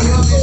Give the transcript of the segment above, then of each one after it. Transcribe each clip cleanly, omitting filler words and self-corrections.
Gracias.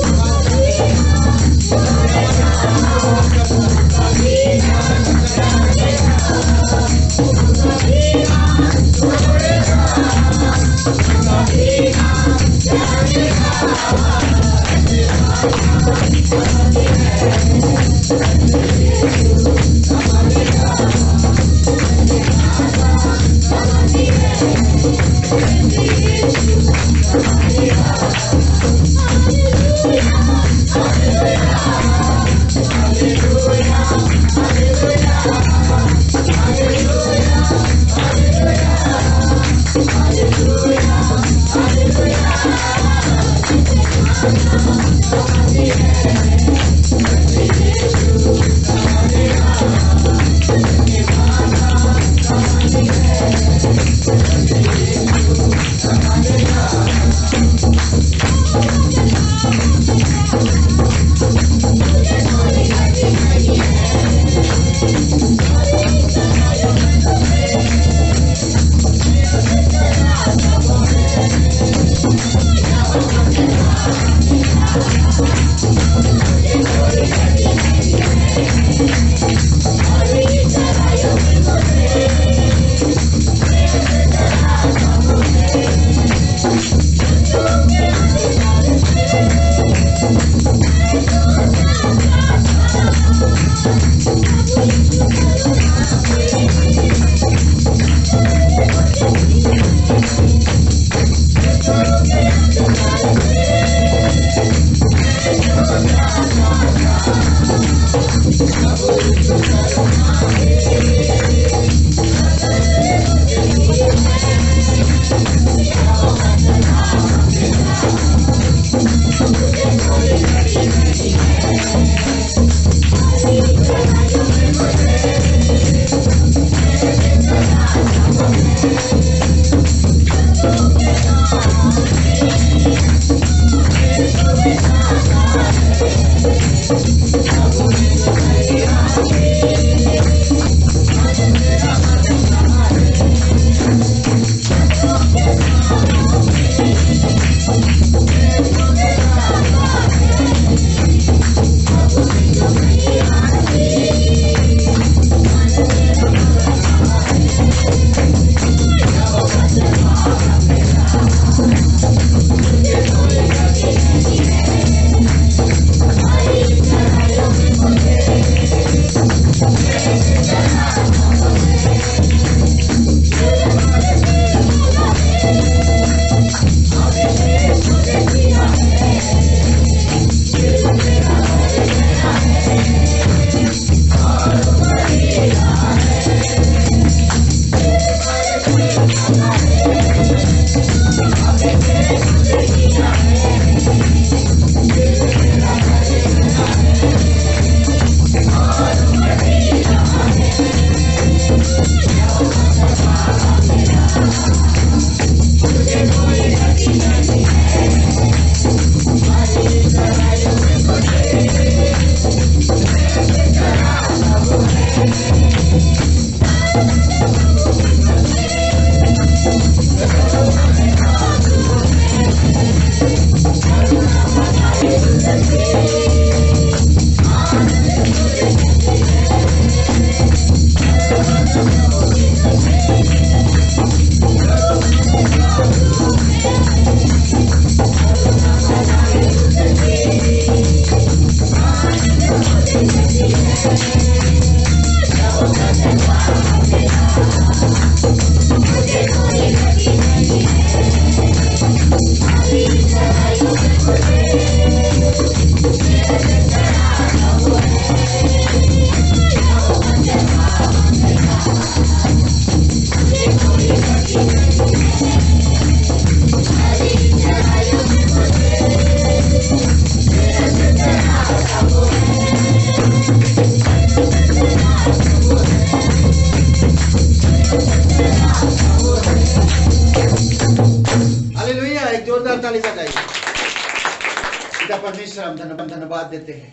परमेश्वर हम धन्यवाद देते हैं।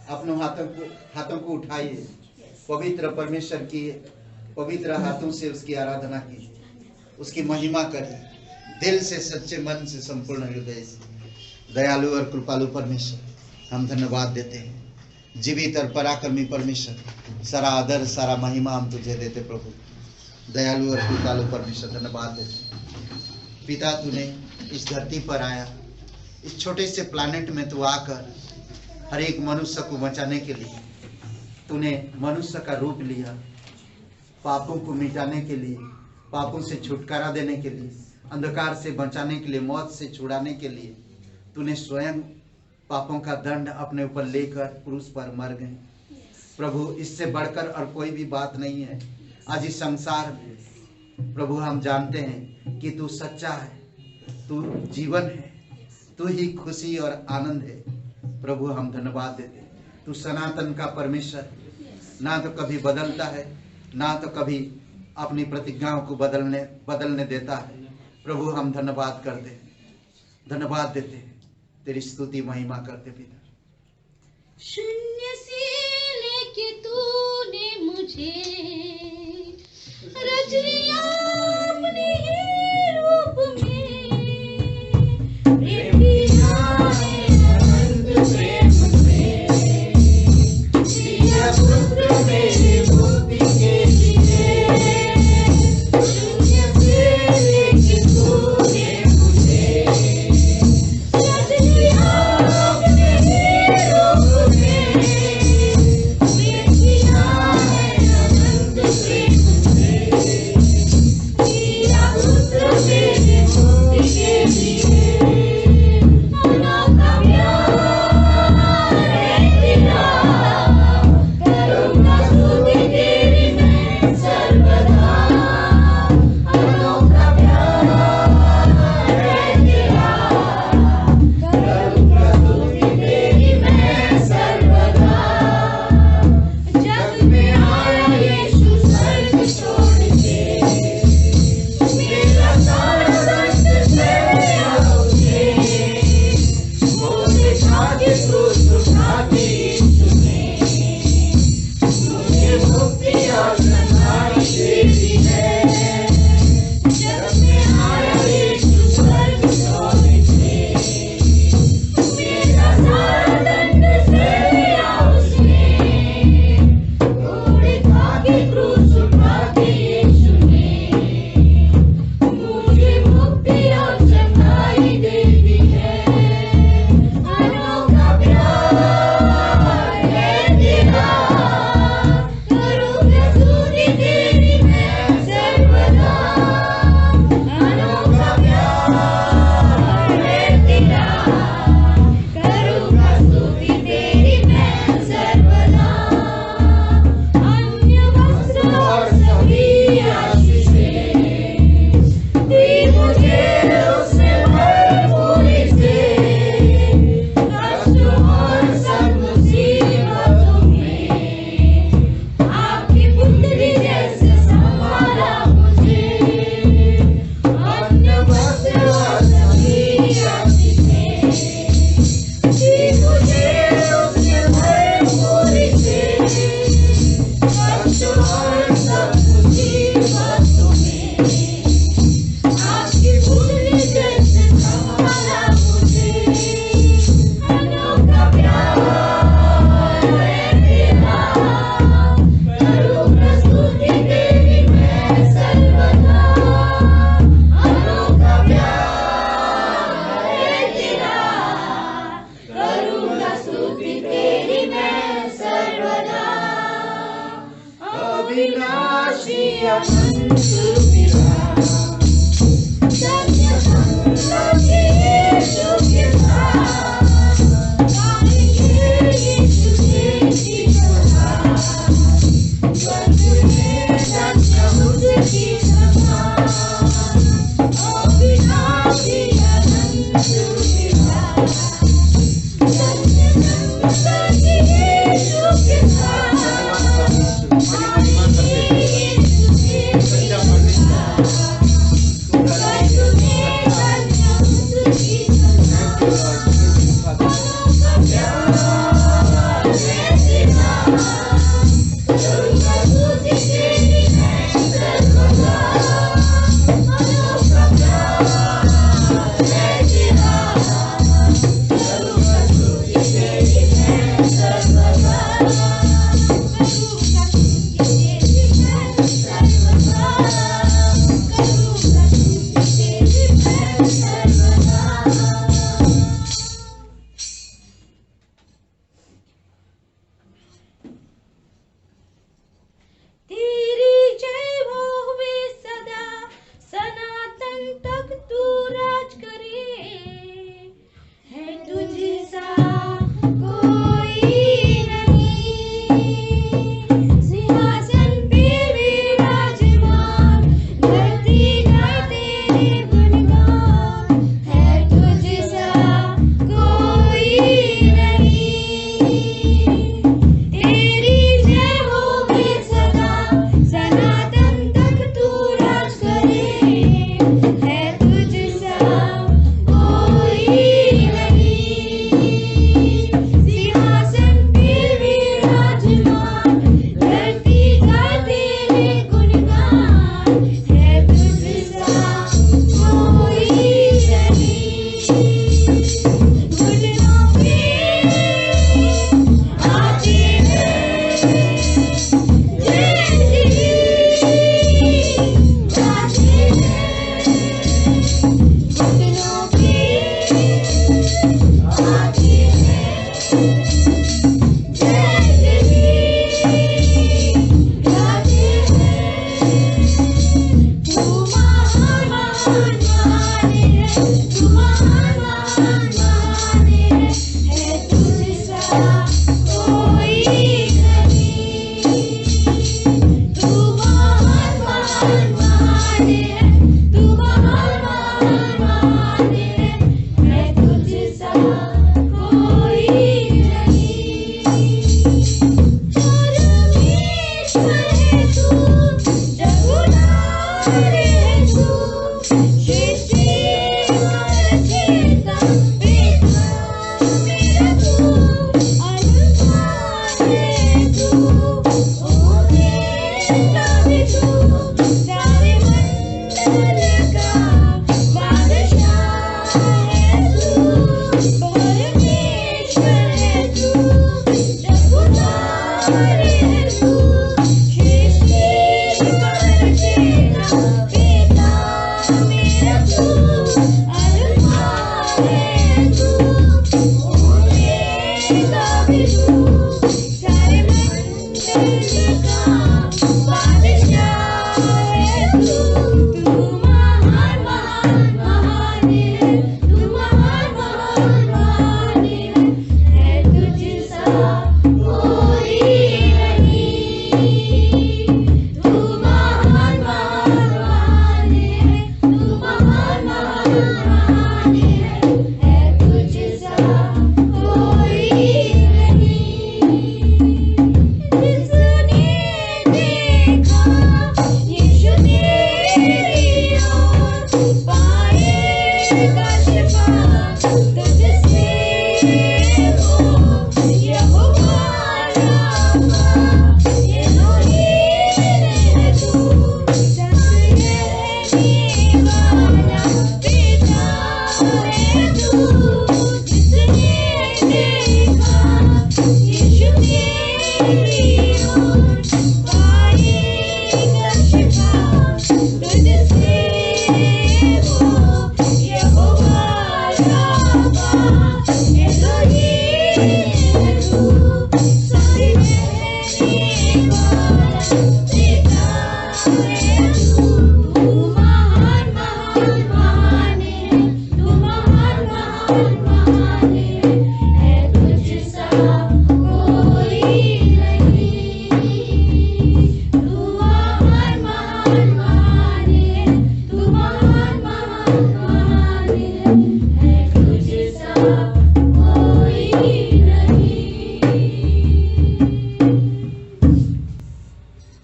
अपनों हाथों को उठाइए, पवित्र परमेश्वर की पवित्र हाथों से उसकी आराधना की, उसकी महिमा करिए दिल से, सच्चे मन से, संपूर्ण हृदय से। दयालु और कृपालु परमेश्वर हम धन्यवाद देते हैं। जीवित और पराक्रमी परमेश्वर, सारा आदर सारा महिमा हम तुझे देते प्रभु। दयालु और कृपालु परमेश्वर धन्यवाद देते। पिता तूने इस धरती पर आया, इस छोटे से प्लैनेट में तू आकर हर एक मनुष्य को बचाने के लिए तूने मनुष्य का रूप लिया, पापों को मिटाने के लिए, पापों से छुटकारा देने के लिए, अंधकार से बचाने के लिए, मौत से छुड़ाने के लिए तूने स्वयं पापों का दंड अपने ऊपर लेकर क्रूस पर मर गए प्रभु। इससे बढ़कर और कोई भी बात नहीं है आज इस संसार में प्रभु। हम जानते हैं कि तू सच्चा है, तू जीवन है, तू ही खुशी और आनंद है प्रभु। हम धन्यवाद देते हैं। तू सनातन का परमेश्वर ना तो कभी बदलता है, ना तो कभी अपनी प्रतिज्ञाओं को बदलने देता है प्रभु। हम धन्यवाद करते हैं, धन्यवाद देते हैं, तेरी स्तुति महिमा करते पिता। शून्य से लेके तूने मुझे रच लिया अपने ही रूप में। प्रेम दिया है अनंत प्रेम में, दिया पुत्र मेरे मुक्ति के लिए। शून्य से लेके तूने मुझे रच लिया अपने ही रूप में। अविनाशी अनंत विराम, सत्य संत यीशु के साथ, गाएंगे यीशु के गीतगान, स्वर्ग में सत्य उसकी समान, अविनाशी अनंत विराम, सत्य संत यीशु के साथ, धन्यवाद परमेश्वर, बड़ी महिमा करते हैं। सच्चा परमेश्वर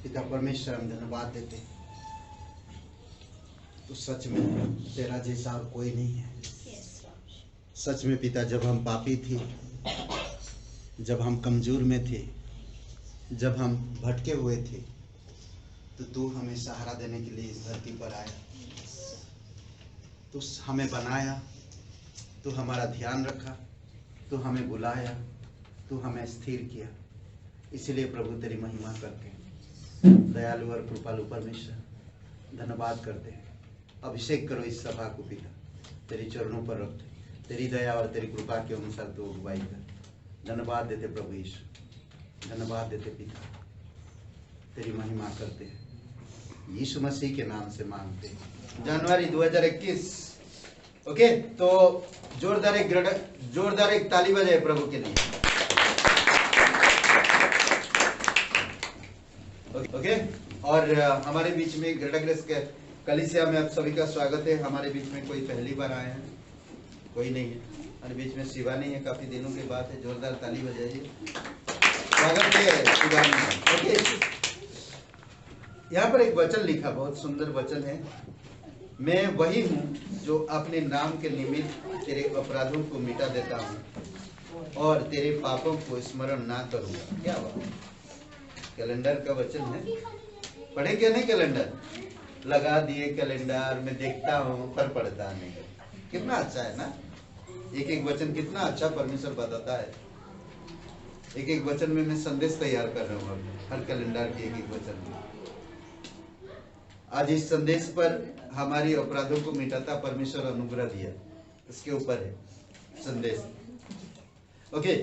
पिता परमेश्वर हम धन्यवाद देते हैं। तो सच में तेरा जैसा और कोई नहीं है। सच में पिता, जब हम पापी थे, जब हम कमजोर में थे, जब हम भटके हुए थे, तो तू हमें सहारा देने के लिए इस धरती पर आया। तू हमें बनाया, तू हमारा ध्यान रखा, तू हमें बुलाया, तू हमें स्थिर किया। इसलिए प्रभु तेरी महिमा करते हैं। दयालु और कृपालु परमेश्वर धन्यवाद करते हैं। अभिषेक करो इस सभा को पिता, तेरी चरणों पर रखते, तेरी दया और तेरी कृपा के अनुसार तू अगुवाई कर। धन्यवाद देते प्रभु यीशु, धन्यवाद देते पिता, तेरी महिमा करते हैं। यीशु मसीह के नाम से मांगते हैं। जनवरी 2021। ओके, तो जोरदार एक ताली बजाए प्रभु के लिए। ओके, और हमारे बीच में ग्रेटर ग्रेस के कलीसिया में आप सभी का स्वागत है। हमारे बीच में कोई पहली बार आए हैं? कोई नहीं है। हमारे बीच में शिवानी है, काफी दिनों के बाद है। जोरदार ताली बजाइए, स्वागत है शिवानी। ओके, यहाँ पर एक वचन लिखा, बहुत सुंदर वचन है। मैं वही हूँ जो अपने नाम के निमित्त तेरे अपराधों को मिटा देता हूँ और तेरे पापों को स्मरण ना करूँगा। क्या बात, कैलेंडर का वचन है। पढ़े क्या नहीं? कैलेंडर लगा दिए, कैलेंडर में देखता हूँ पर पढ़ता नहीं। कितना अच्छा है ना? एक एक वचन कितना अच्छा परमेश्वर बताता है। एक एक वचन में मैं संदेश तैयार कर रहा हूँ, हर कैलेंडर के एक एक वचन में। आज इस संदेश पर हमारी अपराधों को मिटाता परमेश्वर अनुग्रह दिया, इसके ऊपर है संदेश। ओके,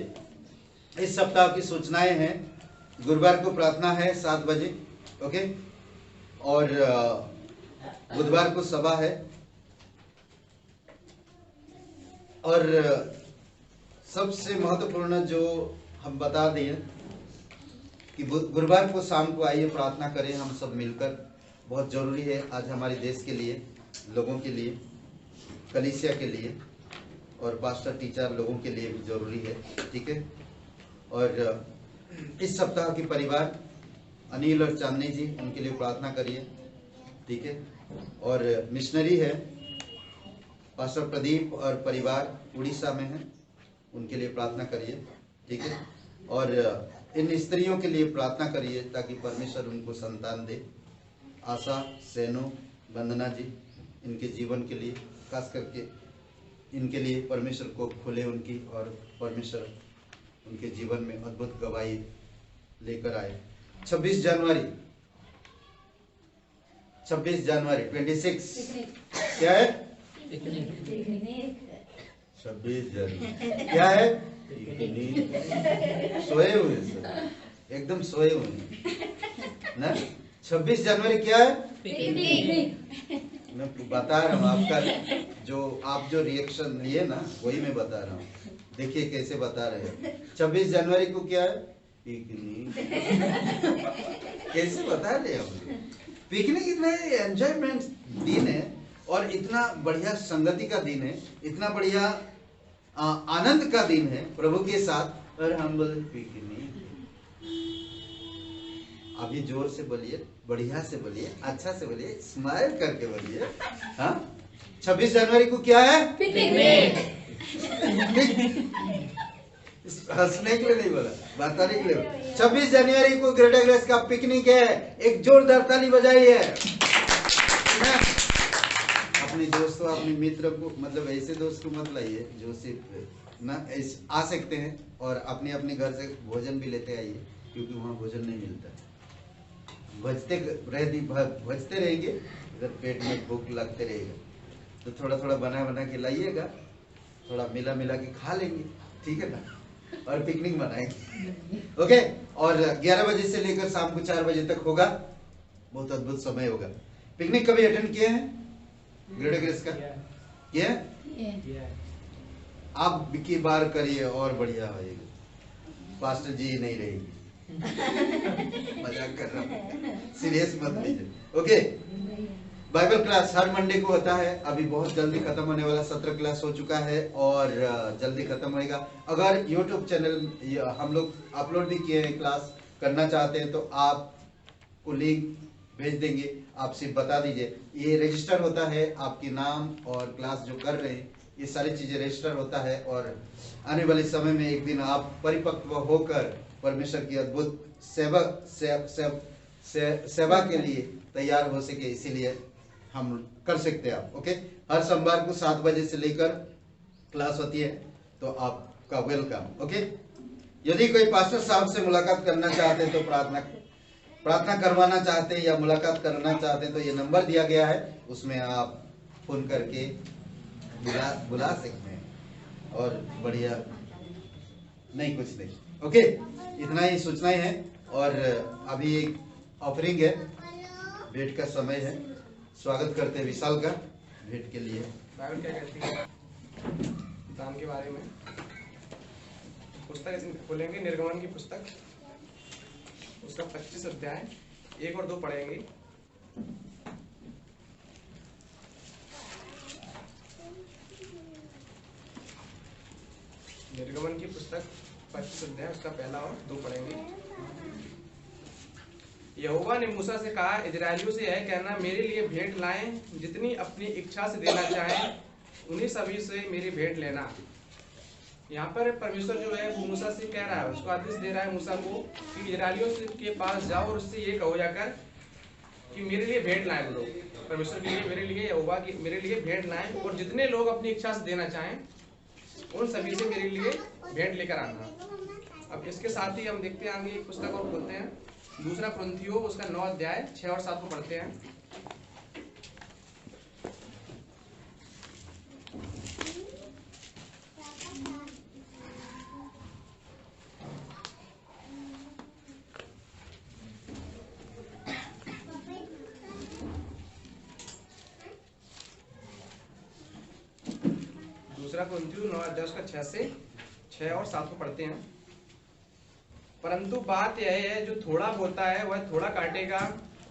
इस सप्ताह की सूचनाएं हैं। गुरुवार को प्रार्थना है 7 बजे। ओके, और बुधवार को सभा है। और सबसे महत्वपूर्ण जो हम बता दें कि गुरुवार को शाम को आइए, प्रार्थना करें हम सब मिलकर। बहुत जरूरी है आज हमारे देश के लिए, लोगों के लिए, कलीसिया के लिए और पास्टर टीचर लोगों के लिए भी जरूरी है। ठीक है, और इस सप्ताह की परिवार अनिल और चांदनी जी, उनके लिए प्रार्थना करिए। ठीक है, और मिशनरी है पास्टर प्रदीप और परिवार उड़ीसा में है, उनके लिए प्रार्थना करिए। ठीक है, और इन स्त्रियों के लिए प्रार्थना करिए ताकि परमेश्वर उनको संतान दे। आशा, सेनो, वंदना जी, इनके जीवन के लिए, खास करके इनके लिए परमेश्वर को खोले उनकी, और परमेश्वर उनके जीवन में अद्भुत गवाही लेकर आए। 26 जनवरी 26 क्या है? 26 जनवरी क्या है? सोए हुए सर, एकदम सोए हुए ना। 26 जनवरी क्या है? मैं बता रहा हूँ, आपका आप जो रिएक्शन ये ना, वही मैं बता रहा हूँ। देखिए कैसे बता रहे हैं। 26 जनवरी को क्या है? पिकनिक। कैसे बता रहे हैं? पिकनिक इतना एंजॉयमेंट दिन है और इतना बढ़िया संगति का दिन है, इतना बढ़िया आनंद का दिन है प्रभु के साथ, और हम बोले पिकनिक। अभी जोर से बोलिए, बढ़िया से बोलिए, अच्छा से बोलिए, स्माइल करके बोलिए। हाँ, 26 जनवरी को क्या है? पिकनिक। हंसने के लिए नहीं बोला, बताने के लिए। 26 जनवरी को ग्रेटर ग्रेस का पिकनिक है। एक जोरदार ताली बजाइए। अपने दोस्तों, अपने मित्र को, मतलब ऐसे दोस्त को मत लाइए जो सिर्फ ना आ सकते हैं और अपने अपने घर से भोजन भी लेते आइए, क्योंकि वहाँ भोजन नहीं मिलता। भजते रहेंगे, अगर पेट में भूख लगते रहेगा तो थोड़ा थोड़ा बना बना के लाइएगा, थोड़ा मिला मिला के खा लेंगे। ठीक है ना, और पिकनिक मनाएंगे। ओके, और 11 बजे से लेकर शाम को 4 बजे तक होगा। बहुत अद्भुत समय होगा। पिकनिक कभी अटेंड किए हैं ग्रेटर ग्रेस का? किए? आप की बार करिए और बढ़िया होएगा। पास्टर जी नहीं रहेगी। मजाक कर रहा हूँ, सीरियस मत लीजिए। ओके, बाइबल क्लास हर मंडे को होता है। अभी बहुत जल्दी खत्म होने वाला 17 क्लास हो चुका है और जल्दी खत्म होएगा। अगर यूट्यूब चैनल हम लोग अपलोड भी किए हैं, क्लास करना चाहते हैं तो आप को लिंक भेज देंगे, आप सिर्फ बता दीजिए। ये रजिस्टर होता है, आपके नाम और क्लास जो कर रहे हैं ये सारी चीजें रजिस्टर होता है, और आने वाले समय में एक दिन आप परिपक्व होकर परमेश्वर की अद्भुत सेवा के लिए तैयार हो सके, इसीलिए हम कर सकते हैं आप। ओके, हर सोमवार को 7 बजे से लेकर क्लास होती है, तो आपका वेलकम। ओके, यदि कोई पास्टर साहब से मुलाकात करना चाहते हैं तो प्रार्थना करवाना चाहते हैं या मुलाकात करना चाहते हैं तो ये नंबर दिया गया है, उसमें आप फोन करके बुला सकते हैं। और बढ़िया नहीं, कुछ नहीं। ओके, इतना ही सूचनाएं हैं। और अभी एक ऑफरिंग है, भेंट का समय है। स्वागत करते हैं विशाल का भेंट के लिए। बाइबल क्या कहती है दान के बारे में? पुस्तक खोलेंगे, निर्गमन की पुस्तक, उसका 25 अध्याय 1 और 2 पढ़ेंगे। निर्गमन की पुस्तक 25 अध्याय उसका 1 और 2 पढ़ेंगे। यहोवा ने मूसा से कहा, इजरायलियों से यह कहना, मेरे लिए भेंट लाएं, जितनी अपनी इच्छा से देना चाहें उन्हीं सभी से मेरी भेंट लेना। यहाँ पर परमेश्वर जो है वो मूसा से कह रहा है, उसको आदेश दे रहा है मूसा को कि इजरायलियों के पास जाओ और उससे ये कहो जाकर कि मेरे लिए भेंट लाएं वो लोग। परमेश्वर के लिए, मेरे लिए, यहोवा की मेरे लिए भेंट लाएं, और जितने लोग अपनी इच्छा से देना चाहें उन सभी से मेरे लिए भेंट लेकर आना। अब इसके साथ ही हम देखते हैं आगे एक पुस्तक और खोलते हैं, दूसरा कुरिन्थियों उसका 9 अध्याय 6 और 7 को पढ़ते हैं। दूसरा कुरिन्थियों 9 अध्याय उसका 6 और 7 को पढ़ते हैं। परंतु बात यह है, जो थोड़ा बोता है वह थोड़ा काटेगा,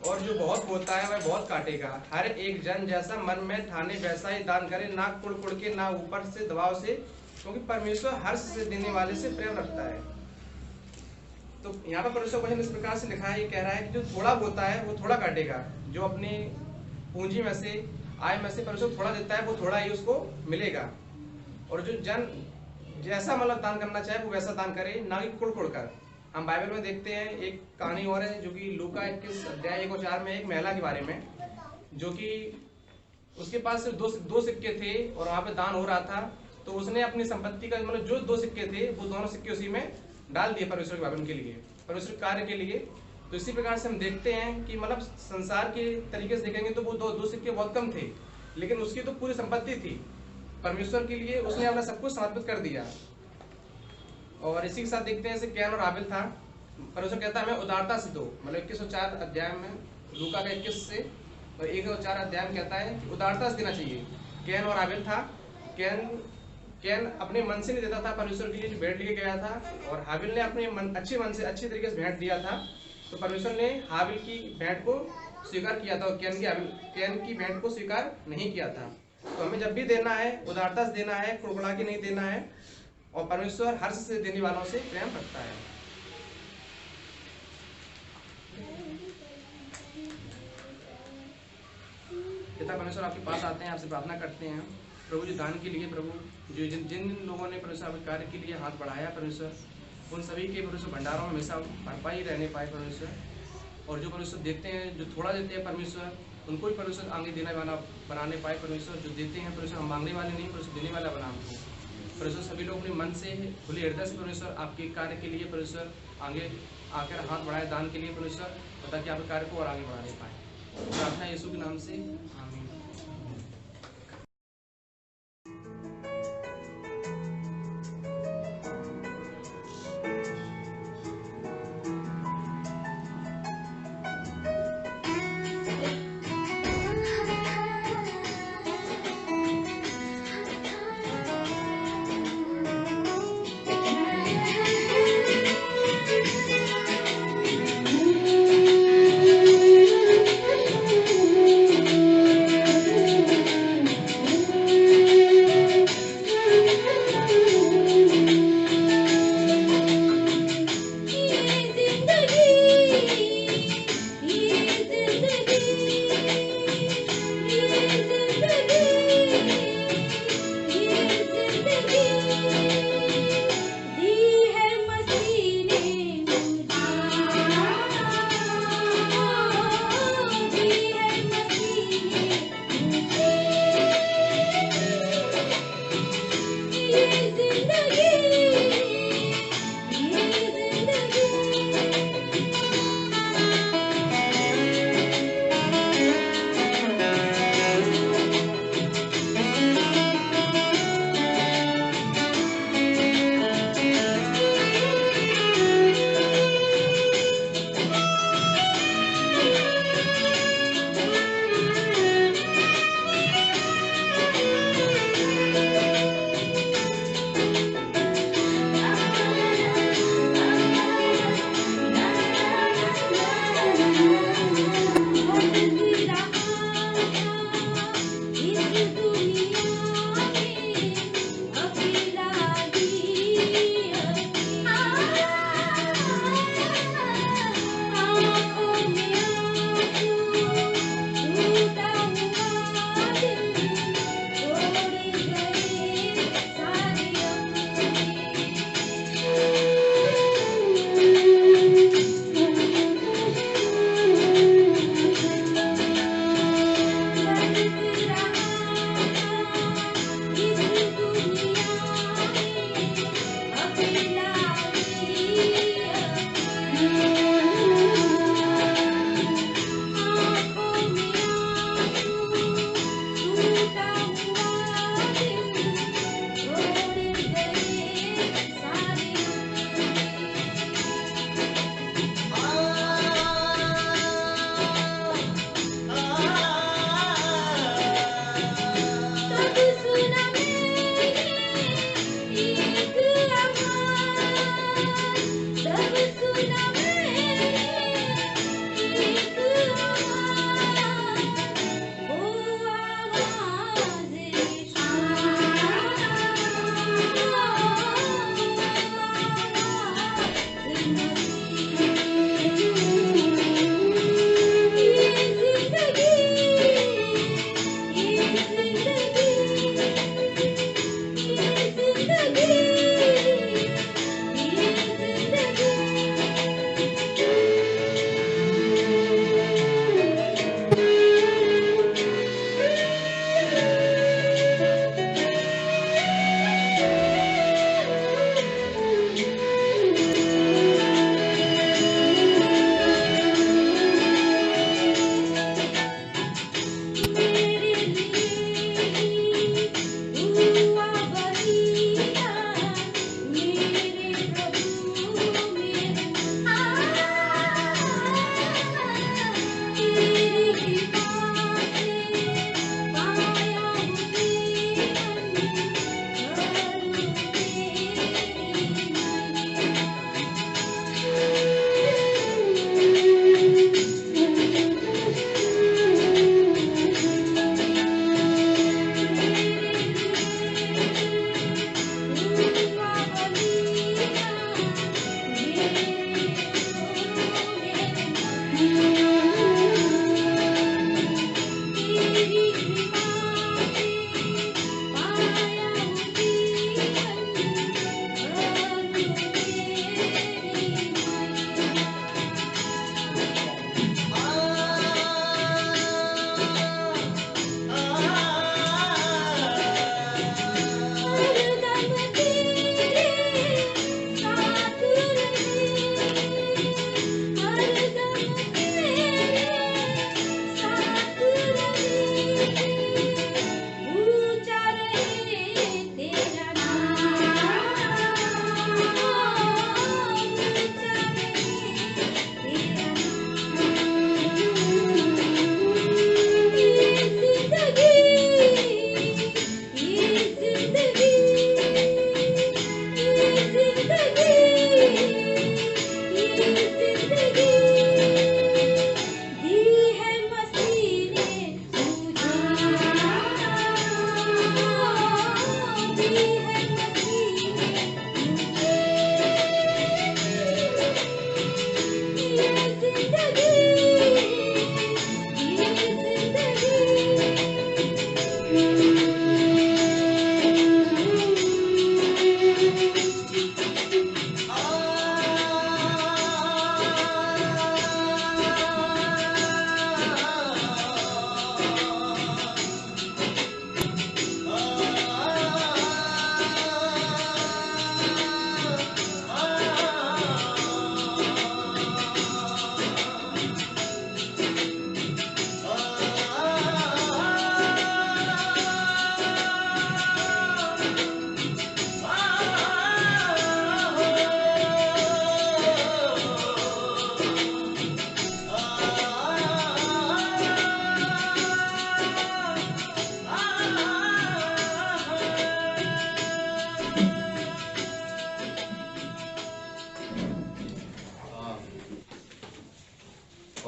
और जो बहुत बोता है वह बहुत काटेगा। हर एक जन जैसा मन में ठाने वैसा ही दान करे, ना कुड़ कुड़ के, ना ऊपर से दबाव से, क्योंकि परमेश्वर हर्ष से देने वाले से प्रेम रखता है। तो यहाँ पर परमेश्वर वचन इस प्रकार से लिखा है, ये कह रहा है कि जो थोड़ा बोता है वो थोड़ा काटेगा। जो अपनी पूंजी में से, आय में से परमेश्वर थोड़ा देता है वो थोड़ा ही उसको मिलेगा। और जो जन जैसा मतलब दान करना चाहे वो वैसा दान करे, ना कि कुड़ कुड़ कर। हम बाइबल में देखते हैं एक कहानी और है, जो कि लूका 21 अध्याय 1 और 4 में, एक महिला के बारे में, जो कि उसके पास सिर्फ दो सिक्के थे और वहां पे दान हो रहा था। तो उसने अपनी संपत्ति का मतलब जो 2 सिक्के थे वो दोनों सिक्के उसी में डाल दिए परमेश्वर के भवन के लिए, परमेश्वर कार्य के लिए। तो इसी प्रकार से हम देखते हैं कि मतलब संसार के तरीके से देखेंगे तो वो दो सिक्के बहुत कम थे, लेकिन उसकी तो पूरी संपत्ति थी परमेश्वर के लिए, उसने अपना सब कुछ समर्पित कर दिया। और इसी के साथ देखते हैं जैसे कैन और हाबिल था। परमेश्वर कहता है मैं उदारता से दो, मतलब 21 और 4 अध्याय में, लूका का 21 से और 1 और 4 अध्याय में कहता है कि उदारता से देना चाहिए। कैन और हाबिल था, कैन अपने मन से नहीं देता था परमेश्वर के लिए जो भेंट लेके गया था, और हाबिल ने अपने अच्छे मन से अच्छी तरीके से भेंट दिया था। तो परमेश्वर ने हाबिल की भेंट को स्वीकार किया था और कैन की भेंट को स्वीकार नहीं किया था। तो हमें जब भी देना है उदारता से देना है, कुड़कुड़ा के नहीं देना है, और परमेश्वर हर्ष से देने वालों से प्रेम रखता है। पिता परमेश्वर आपके पास आते हैं, आपसे प्रार्थना करते हैं प्रभु जी दान के लिए, प्रभु जो जिन लोगों ने परमेश्वर आपके कार्य के लिए हाथ बढ़ाया परमेश्वर, उन सभी के परमेश्वर भंडारों में हमेशा भरपाई रहने पाए परमेश्वर। और जो परमेश्वर देते हैं, जो थोड़ा देते हैं परमेश्वर, उनको भी परमेश्वर आगे देने वाला बनाने पाए परमेश्वर। जो देते हैं परमेश्वर हम मांगने वाले नहीं, परमेश्वर देने वाला बना हमको परमेश्वर। सभी लोग अपने मन से खुले हृदय से परमेश्वर आपके कार्य के लिए परमेश्वर आगे आकर हाथ बढ़ाए दान के लिए परमेश्वर, ताकि आपके कार्य को और आगे बढ़ाने पाए। प्रार्थना यीशु के नाम से, आमीन।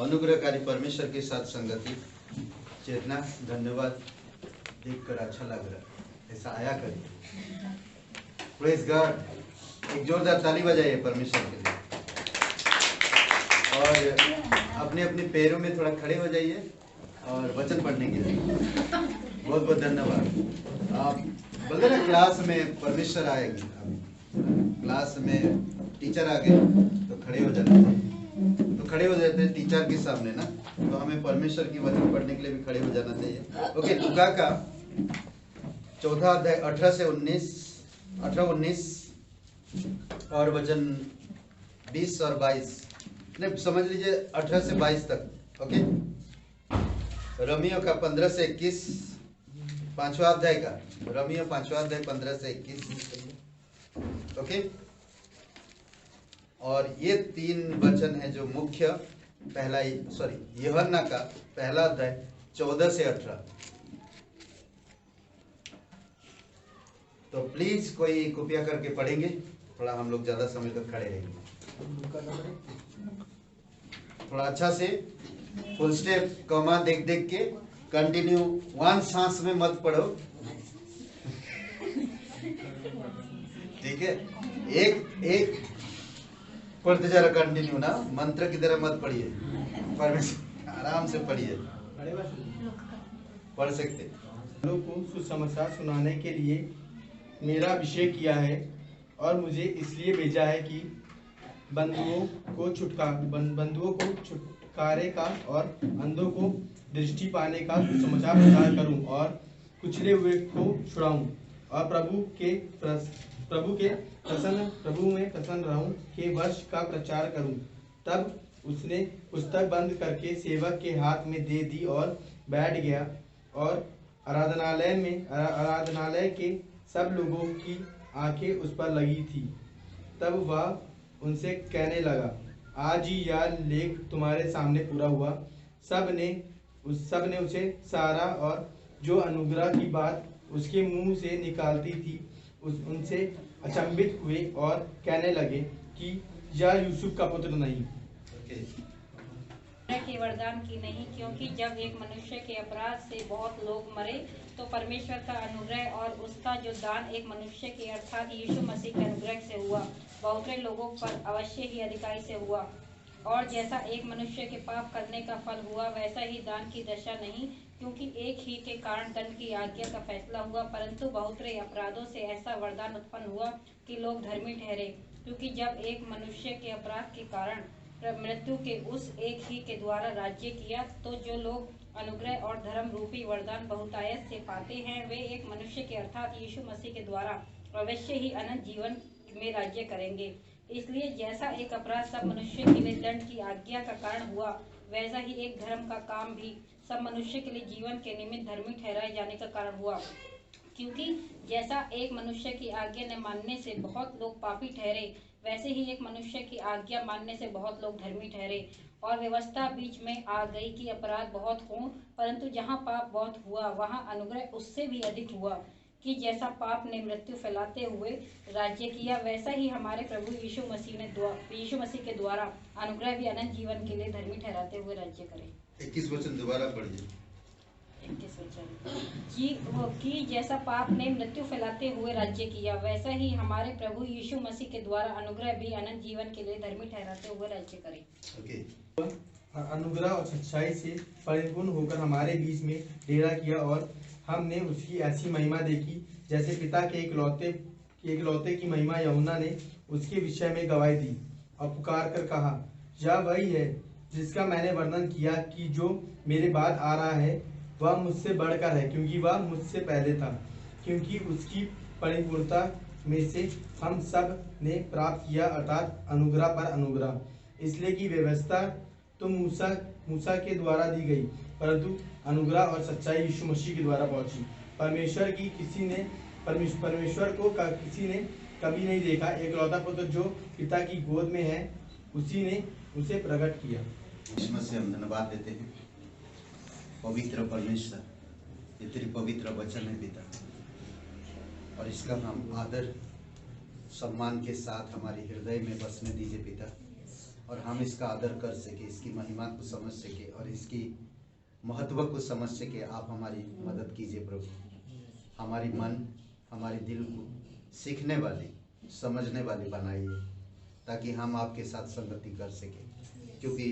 अनुग्रहकारी परमेश्वर के साथ संगति चेतना। धन्यवाद, देखकर अच्छा लग रहा है, ऐसा आया करिए। प्रेज गॉड, एक जोरदार ताली बजाइए परमेश्वर के लिए। और अपने अपने पैरों में थोड़ा खड़े हो जाइए और वचन पढ़ने के लिए बहुत बहुत धन्यवाद। आप बोलते ना क्लास में परमेश्वर आएगी, क्लास में टीचर आ गए तो खड़े हो जाते हैं, तो खड़े हो जाते हैं टीचर के सामने ना, तो हमें परमेश्वर की वचन पढ़ने के लिए भी खड़े हो जाना चाहिए। ओके, लूका का 4 अध्याय 18 से 19 और वचन 20 और 22, नहीं समझ लीजिए 18 से 22 तक। ओके, रोमियो का 15 से 21, 5वां अध्याय का, रोमियो 5वां अध्याय 15 से 21। ओके, और ये 3 वचन है जो मुख्य, पहला यूहन्ना का पहला अध्याय 14 से 18। तो प्लीज कोई कृपया करके पढ़ेंगे, थोड़ा हम लोग ज्यादा समय तक खड़े रहेंगे। थोड़ा अच्छा से फुल स्टेप कॉमा देख देख के कंटिन्यू, वन सांस में मत पढ़ो, ठीक है? एक पढ़ते जा रहा कंटिन्यू ना, मंत्र की तरह मत पढ़िए, परमेश्वर आराम से पढ़िए, पढ़ सकते। लोगों को सुसमाचार सुनाने के लिए मेरा अभिषेक किया है और मुझे इसलिए भेजा है कि बंधुओं को छुटकारे का और अंधों को दृष्टि पाने का सुसमाचार प्रचार करूं और कुचले हुए को छुड़ाऊं और प्रभु में प्रसन्न रहूं के वर्ष का प्रचार करूं। तब उसने पुस्तक बंद करके सेवक के हाथ में दे दी और बैठ गया, और आराधनालय के सब लोगों की आंखें उस पर लगी थी। तब वह उनसे कहने लगा, आज ही यह लेख तुम्हारे सामने पूरा हुआ। सब ने उसे सराहा और जो अनुग्रह की बात उसके मुंह से निकालती थी उनसे अचंभित हुए और कहने लगे कि यह यूसुफ का पुत्र नहीं। के वरदान की नहीं, क्योंकि जब एक मनुष्य के अपराध से बहुत लोग मरे तो परमेश्वर का अनुग्रह और उसका जो दान एक मनुष्य के अर्थात यीशु मसीह के अनुग्रह से हुआ बहुत लोगों पर अवश्य ही अधिकारी से हुआ। और जैसा एक मनुष्य के पाप करने का फल हुआ वैसा ही दान की दशा नहीं, क्योंकि एक ही के कारण दंड की आज्ञा का फैसला हुआ, परंतु बहुत से अपराधों से ऐसा वरदान उत्पन्न हुआ कि लोग धर्मी ठहरे। क्योंकि जब एक मनुष्य के अपराध के कारण मृत्यु के उस एक ही के द्वारा राज्य किया, तो जो लोग अनुग्रह और धर्म रूपी वरदान बहुतायत से पाते हैं वे एक मनुष्य के अर्थात यीशु मसीह के द्वारा अवश्य ही अनंत जीवन में राज्य करेंगे। इसलिए जैसा एक अपराध सब मनुष्य के लिए दंड की आज्ञा का कारण हुआ, वैसा ही एक धर्म का काम भी सब मनुष्य के लिए जीवन के निमित्त धर्मी ठहराए जाने का कारण हुआ। क्योंकि जैसा एक मनुष्य की आज्ञा न मानने से बहुत लोग पापी ठहरे, वैसे ही एक मनुष्य की आज्ञा मानने से बहुत लोग धर्मी ठहरे। और व्यवस्था बीच में आ गई कि अपराध बहुत हों, परंतु जहाँ पाप बहुत हुआ वहाँ अनुग्रह उससे भी अधिक हुआ, कि जैसा पाप ने मृत्यु फैलाते हुए राज्य किया, वैसा ही हमारे प्रभु यीशु मसीह के द्वारा अनुग्रह भी अनंत जीवन के लिए धर्मी ठहराते हुए राज्य करे। 21 वचन दोबारा पढ़िए। 21 वचन कि जैसा पाप ने मृत्यु फैलाते हुए राज्य किया, वैसा ही हमारे प्रभु यीशु मसीह के द्वारा अनुग्रह भी अनंत जीवन के लिए धर्मी ठहराते हुए राज्य करे। अनुग्रह और सच्चाई से परिपूर्ण होकर हमारे बीच में डेरा किया, और हमने उसकी ऐसी महिमा देखी जैसे पिता के इकलौते की महिमा। यूहन्ना ने उसके विषय में गवाही दी और पुकार कर कहा, यह वही है जिसका मैंने वर्णन किया कि जो मेरे बाद आ रहा है वह मुझसे बढ़कर है, क्योंकि वह मुझसे पहले था। क्योंकि उसकी परिपूर्णता में से हम सब ने प्राप्त किया, अर्थात अनुग्रह पर अनुग्रह। इसलिए कि व्यवस्था तो मूसा के द्वारा दी गई, परंतु अनुग्रह और सच्चाई यीशु मसीह के द्वारा पहुंची। परमेश्वर को किसी ने कभी नहीं देखा, एकलौता पुत्र जो पिता की गोद में है उसी ने उसे प्रकट किया। यीशु मसीह हम धन्यवाद देते हैं। पवित्र परमेश्वर, ये तेरी पवित्र वचन है पिता, और इसका हम आदर सम्मान के साथ हमारे हृदय में बसने दीजिए पिता। और हम इसका आदर कर सके, इसकी महिमा को समझ सके और इसकी महत्व को समझ सके। आप हमारी मदद कीजिए प्रभु, हमारी मन हमारे दिल को सीखने वाली समझने वाली बनाइए, ताकि हम आपके साथ संगति कर सके, क्योंकि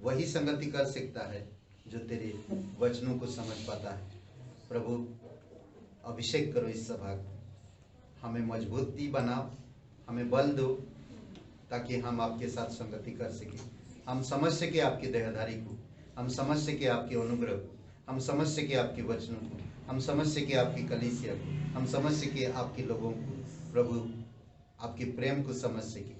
वही संगति कर सकता है जो तेरे वचनों को समझ पाता है। प्रभु अभिषेक करो इस सभा को, हमें मजबूती बनाओ, हमें बल दो, ताकि हम आपके साथ संगति कर सके, हम समझ सके आपकी देहधारी को, हम समझ सके आपके अनुग्रह को, हम समझ सके आपके वचनों को, हम समझ सके आपकी कलीसिया को, हम समझ सके आपके लोगों को। प्रभु आपके प्रेम को समझ सके।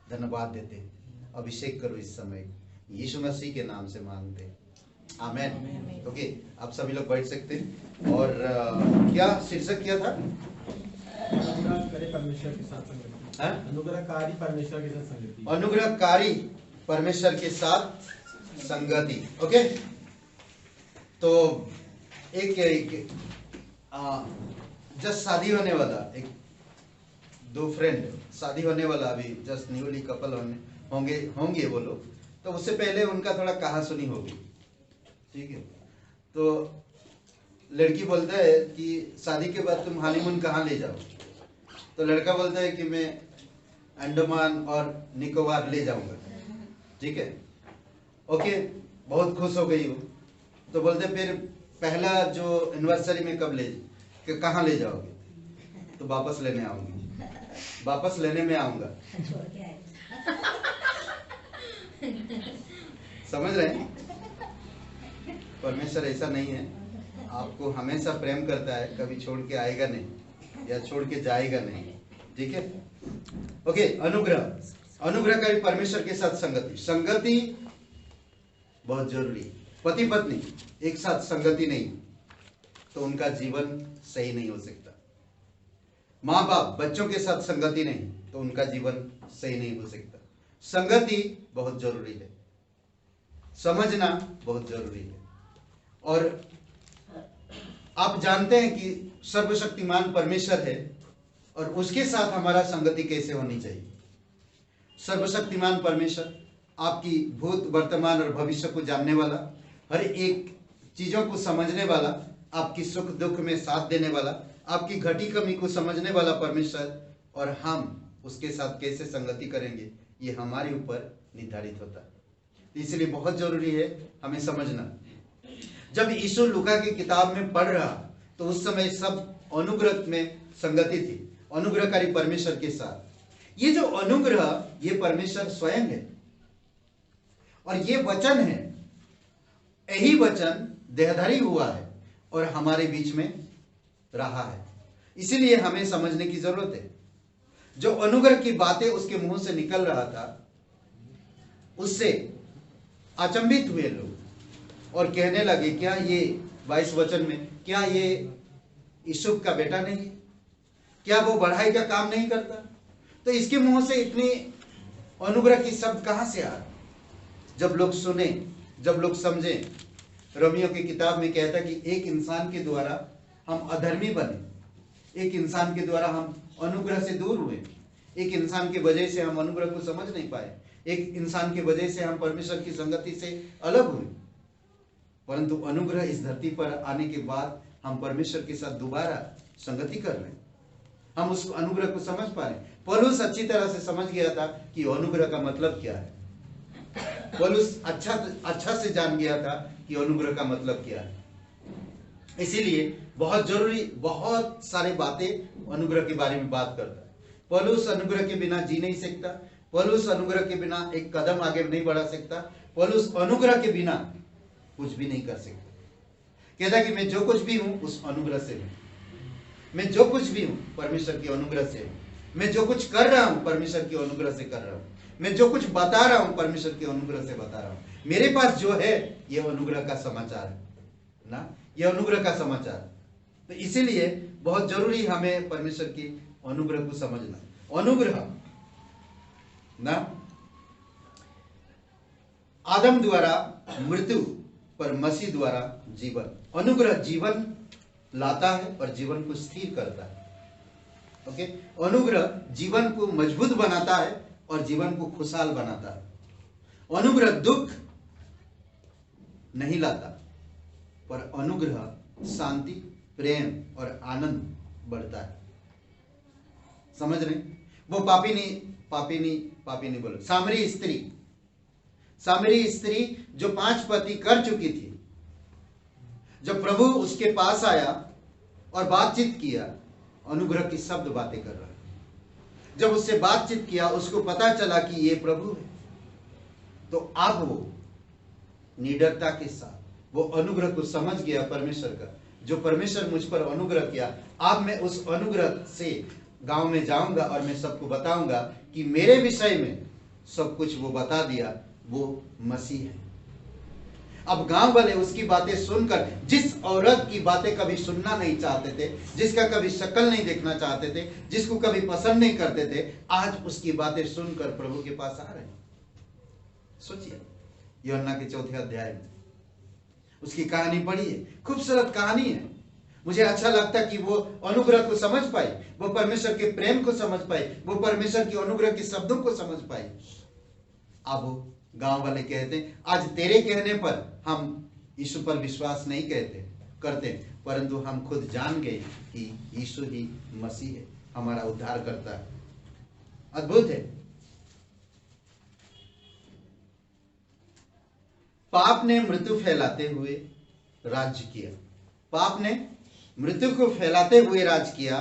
धन्यवाद देते हैं, अभिषेक करो इस समय, यीशु मसीह के नाम से मांगते हैं, आमेन। ओके, आप सभी लोग बैठ सकते हैं। और क्या शीर्षक किया था? अनुग्रहकारी परमेश्वर के साथ संगति। हाँ? अनुग्रहकारी परमेश्वर के साथ संगति। अनुग्रहकारी परमेश्वर के साथ संगति। ओके, तो एक जस्ट शादी होने वाला दो फ्रेंड शादी होने वाला, अभी जस्ट न्यूली कपल होंगे वो लोग, तो उससे पहले उनका थोड़ा कहासुनी होगी, ठीक है। तो लड़की बोलता है कि शादी के बाद तुम हनीमून कहाँ ले जाओ, तो लड़का बोलता है कि मैं अंडमान और निकोबार ले जाऊंगा, ठीक है। ओके, बहुत खुश हो गई वो, तो बोलते फिर पहला जो एनिवर्सरी में कहाँ ले जाओगे, तो वापस लेने आऊंगी, वापस लेने में आऊंगा। समझ रहे हैं? परमेश्वर ऐसा नहीं है, आपको हमेशा प्रेम करता है, कभी छोड़ के आएगा नहीं या छोड़ के जाएगा नहीं, ठीक है। ओके, अनुग्रहकारी परमेश्वर के साथ संगति बहुत जरूरी। पति पत्नी एक साथ संगति नहीं तो उनका जीवन सही नहीं हो सकता। माँ बाप बच्चों के साथ संगति नहीं तो उनका जीवन सही नहीं हो सकता। संगति बहुत जरूरी है, समझना बहुत जरूरी है। और आप जानते हैं कि सर्वशक्तिमान परमेश्वर है और उसके साथ हमारा संगति कैसे होनी चाहिए। सर्वशक्तिमान परमेश्वर आपकी भूत वर्तमान और भविष्य को जानने वाला, हर एक चीजों को समझने वाला, आपकी सुख दुख में साथ देने वाला, आपकी घटी कमी को समझने वाला परमेश्वर, और हम उसके साथ कैसे संगति करेंगे ये हमारे ऊपर निर्धारित होता है। इसलिए बहुत जरूरी है हमें समझना। जब यीशु लूका की किताब में पढ़ रहा तो उस समय सब अनुग्रह में संगति थी, अनुग्रहकारी परमेश्वर के साथ। ये जो अनुग्रह ये परमेश्वर स्वयं है और ये वचन है, यही वचन देहधारी हुआ है और हमारे बीच में रहा है। इसीलिए हमें समझने की जरूरत है। जो अनुग्रह की बातें उसके मुंह से निकल रहा था उससे अचंभित हुए लोग और कहने लगे, क्या ये 22 वचन में, क्या ये यूसुफ का बेटा नहीं है? क्या वो बढ़ाई का काम नहीं करता? तो इसके मुंह से इतनी अनुग्रह की शब्द कहां से आ? जब लोग सुने, जब लोग समझे। रोमियो की किताब में कहता कि एक इंसान के द्वारा हम अधर्मी बने, एक इंसान के द्वारा हम अनुग्रह से दूर हुए, एक इंसान की वजह से हम अनुग्रह को समझ नहीं पाए, एक इंसान की वजह से हम परमेश्वर की संगति से अलग हुए। परंतु अनुग्रह इस धरती पर आने के बाद हम परमेश्वर के साथ दोबारा संगति कर रहे हैं, हम उस अनुग्रह को समझ पा रहे हैं। पौलुस अच्छी तरह से समझ गया था कि अनुग्रह का मतलब क्या है। पौलुस अच्छा से जान गया था कि अनुग्रह का मतलब क्या है। इसीलिए बहुत जरूरी, बहुत सारी बातें अनुग्रह के बारे में बात करता है। पौलुस अनुग्रह के बिना जी नहीं सकता, पौलुस अनुग्रह के बिना एक कदम आगे नहीं बढ़ा सकता, पौलुस अनुग्रह के बिना कुछ भी नहीं कर सकता। कहता कि मैं जो कुछ भी हूं उस अनुग्रह से हूं, मैं जो कुछ भी हूं परमेश्वर के अनुग्रह से हूं, मैं जो कुछ कर रहा हूं परमेश्वर के अनुग्रह से कर रहा हूं, मैं जो कुछ बता रहा हूं परमेश्वर के अनुग्रह से बता रहा हूं। मेरे पास जो है ये अनुग्रह का समाचार है ना, ये अनुग्रह का समाचार। तो इसीलिए बहुत जरूरी हमें परमेश्वर की अनुग्रह को समझना। अनुग्रह ना आदम द्वारा मृत्यु पर मसीह द्वारा जीवन। अनुग्रह जीवन लाता है और जीवन को स्थिर करता है। ओके, अनुग्रह जीवन को मजबूत बनाता है और जीवन को खुशहाल बनाता है। अनुग्रह दुख नहीं लाता, पर अनुग्रह शांति, प्रेम और आनंद बढ़ता है। समझ रहे? वो पापी नहीं बोलो, सामरी स्त्री जो 5 पति कर चुकी थी, जब प्रभु उसके पास आया और बातचीत किया, अनुग्रह की शब्द बातें कर रहा है। जब उससे बातचीत किया, उसको पता चला कि ये प्रभु है, तो अब वो निडरता के साथ वो अनुग्रह को समझ गया परमेश्वर का, जो परमेश्वर मुझ पर अनुग्रह किया। अब मैं उस अनुग्रह से गांव में जाऊंगा और मैं सबको बताऊंगा कि मेरे विषय में सब कुछ वो बता दिया, वो मसीह है। अब गांव वाले उसकी बातें सुनकर, जिस औरत की बातें कभी सुनना नहीं चाहते थे, जिसका कभी शक्ल नहीं देखना चाहते थे, जिसको कभी पसंद नहीं करते थे, आज उसकी बातें सुनकर प्रभु के पास आ रहे हैं। सोचिए, यूहन्ना के 4 अध्याय में उसकी कहानी पढ़िए, खूबसूरत कहानी है। मुझे अच्छा लगता कि वो अनुग्रह को समझ पाई, वो परमेश्वर के प्रेम को समझ पाई, वो परमेश्वर के अनुग्रह के शब्दों को समझ पाई। अब वो गांव वाले कहते हैं, आज तेरे कहने पर हम यीशु पर विश्वास नहीं करते, परंतु हम खुद जान गए कि यीशु ही मसीह है, हमारा उद्धार करता है। अद्भुत है। पाप ने मृत्यु फैलाते हुए राज्य किया, पाप ने मृत्यु को फैलाते हुए राज किया,